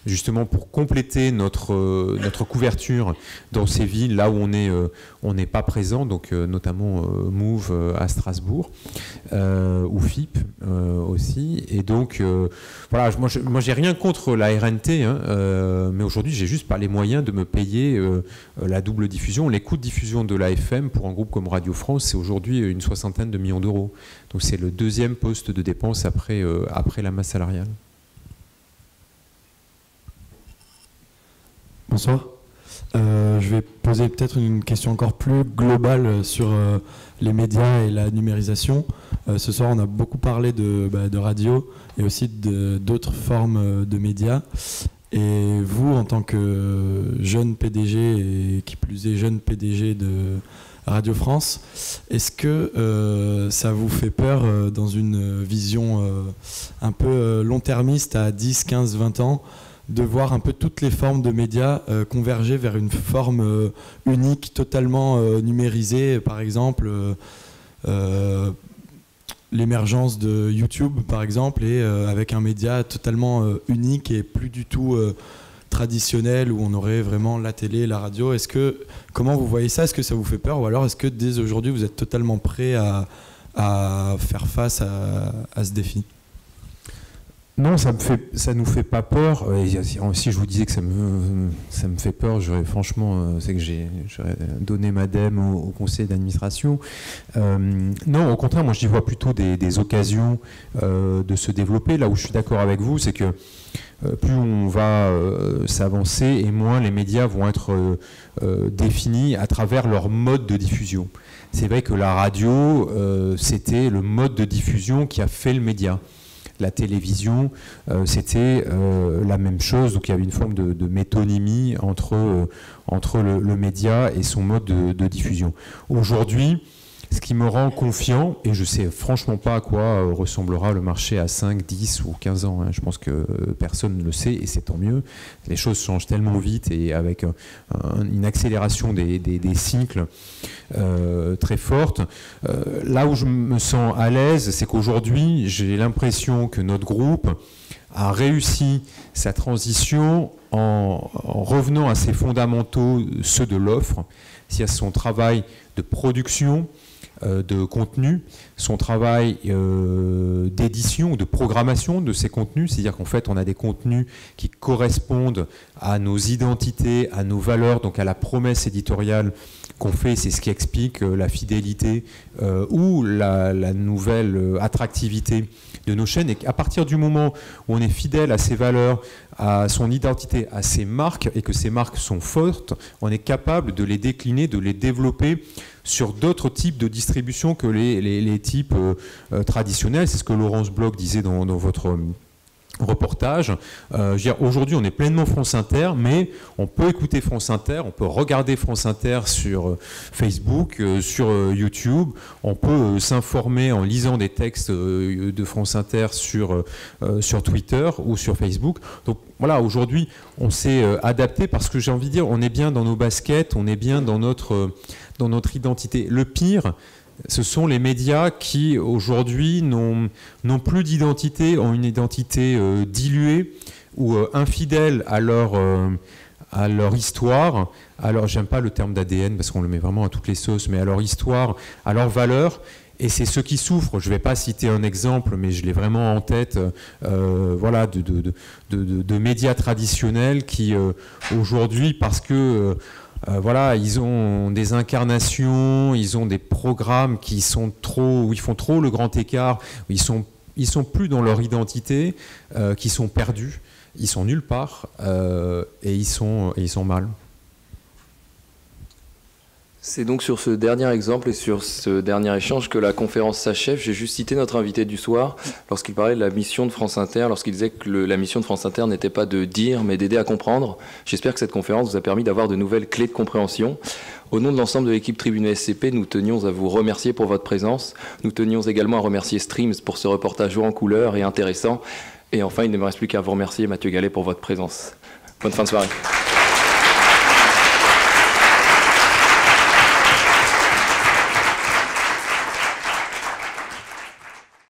S5: justement pour compléter notre couverture dans ces villes là où on n'est pas présent, donc notamment Move à Strasbourg ou FIP aussi. Et donc voilà, moi j'ai rien contre la RNT, mais aujourd'hui j'ai juste pas les moyens de me payer la double diffusion. Les coûts de diffusion de la FM pour un groupe comme Radio France, c'est aujourd'hui une 60aine de millions d'euros. Donc c'est le deuxième poste de dépense après la masse salariale.
S10: Bonsoir. Je vais poser peut-être une question encore plus globale sur les médias et la numérisation. Ce soir, on a beaucoup parlé de radio et aussi d'autres formes de médias. Et vous, en tant que jeune PDG et qui plus est jeune PDG de Radio France, est-ce que ça vous fait peur dans une vision un peu long-termiste à 10, 15, 20 ans de voir un peu toutes les formes de médias converger vers une forme unique, totalement numérisée, par exemple l'émergence de YouTube, par exemple, et avec un média totalement unique et plus du tout traditionnel, où on aurait vraiment la télé, la radio. Comment vous voyez ça? Est-ce que ça vous fait peur, ou alors est-ce que dès aujourd'hui vous êtes totalement prêt à faire face à ce défi?
S5: Non, ça nous fait pas peur. Si je vous disais que ça me fait peur, franchement, c'est que j'aurais donné ma dème au conseil d'administration. Non, au contraire, moi, j'y vois plutôt des occasions de se développer. Là où je suis d'accord avec vous, c'est que plus on va s'avancer et moins les médias vont être définis à travers leur mode de diffusion. C'est vrai que la radio, c'était le mode de diffusion qui a fait le média. La télévision, c'était la même chose, donc il y avait une forme de métonymie entre le média et son mode de diffusion. Aujourd'hui, ce qui me rend confiant, et je ne sais franchement pas à quoi ressemblera le marché à 5, 10 ou 15 ans, je pense que personne ne le sait, et c'est tant mieux. Les choses changent tellement vite, et avec une accélération des cycles très forte. Là où je me sens à l'aise, c'est qu'aujourd'hui, j'ai l'impression que notre groupe a réussi sa transition en revenant à ses fondamentaux, ceux de l'offre, c'est-à-dire son travail de production, de contenu, son travail d'édition ou de programmation de ces contenus, c'est-à-dire qu'en fait on a des contenus qui correspondent à nos identités, à nos valeurs, donc à la promesse éditoriale qu'on fait, c'est ce qui explique la fidélité ou la nouvelle attractivité de nos chaînes. Et qu'à partir du moment où on est fidèle à ses valeurs, à son identité, à ses marques, et que ces marques sont fortes, on est capable de les décliner, de les développer sur d'autres types de distribution que les types traditionnels. C'est ce que Laurence Bloch disait dans votre reportage. Aujourd'hui, on est pleinement France Inter, mais on peut écouter France Inter, on peut regarder France Inter sur Facebook, sur YouTube, on peut s'informer en lisant des textes de France Inter sur Twitter ou sur Facebook. Donc voilà, aujourd'hui, on s'est adapté parce que j'ai envie de dire, on est bien dans nos baskets, on est bien dans notre identité. Le pire, ce sont les médias qui, aujourd'hui, n'ont plus d'identité, ont une identité diluée ou infidèle à leur histoire. Alors, j'aime pas le terme d'ADN parce qu'on le met vraiment à toutes les sauces, mais à leur histoire, à leurs valeurs. Et c'est ceux qui souffrent. Je ne vais pas citer un exemple, mais je l'ai vraiment en tête, voilà, de médias traditionnels qui, aujourd'hui, parce que... voilà, ils ont des incarnations, ils ont des programmes qui sont où ils font trop le grand écart, où ils sont plus dans leur identité, qui sont perdus, ils sont nulle part et ils sont mal.
S1: C'est donc sur ce dernier exemple et sur ce dernier échange que la conférence s'achève. J'ai juste cité notre invité du soir lorsqu'il parlait de la mission de France Inter, lorsqu'il disait que la mission de France Inter n'était pas de dire, mais d'aider à comprendre. J'espère que cette conférence vous a permis d'avoir de nouvelles clés de compréhension. Au nom de l'ensemble de l'équipe Tribune SCP, nous tenions à vous remercier pour votre présence. Nous tenions également à remercier Streams pour ce reportage haut en couleur et intéressant. Et enfin, il ne me reste plus qu'à vous remercier, Mathieu Gallet, pour votre présence. Bonne fin de soirée.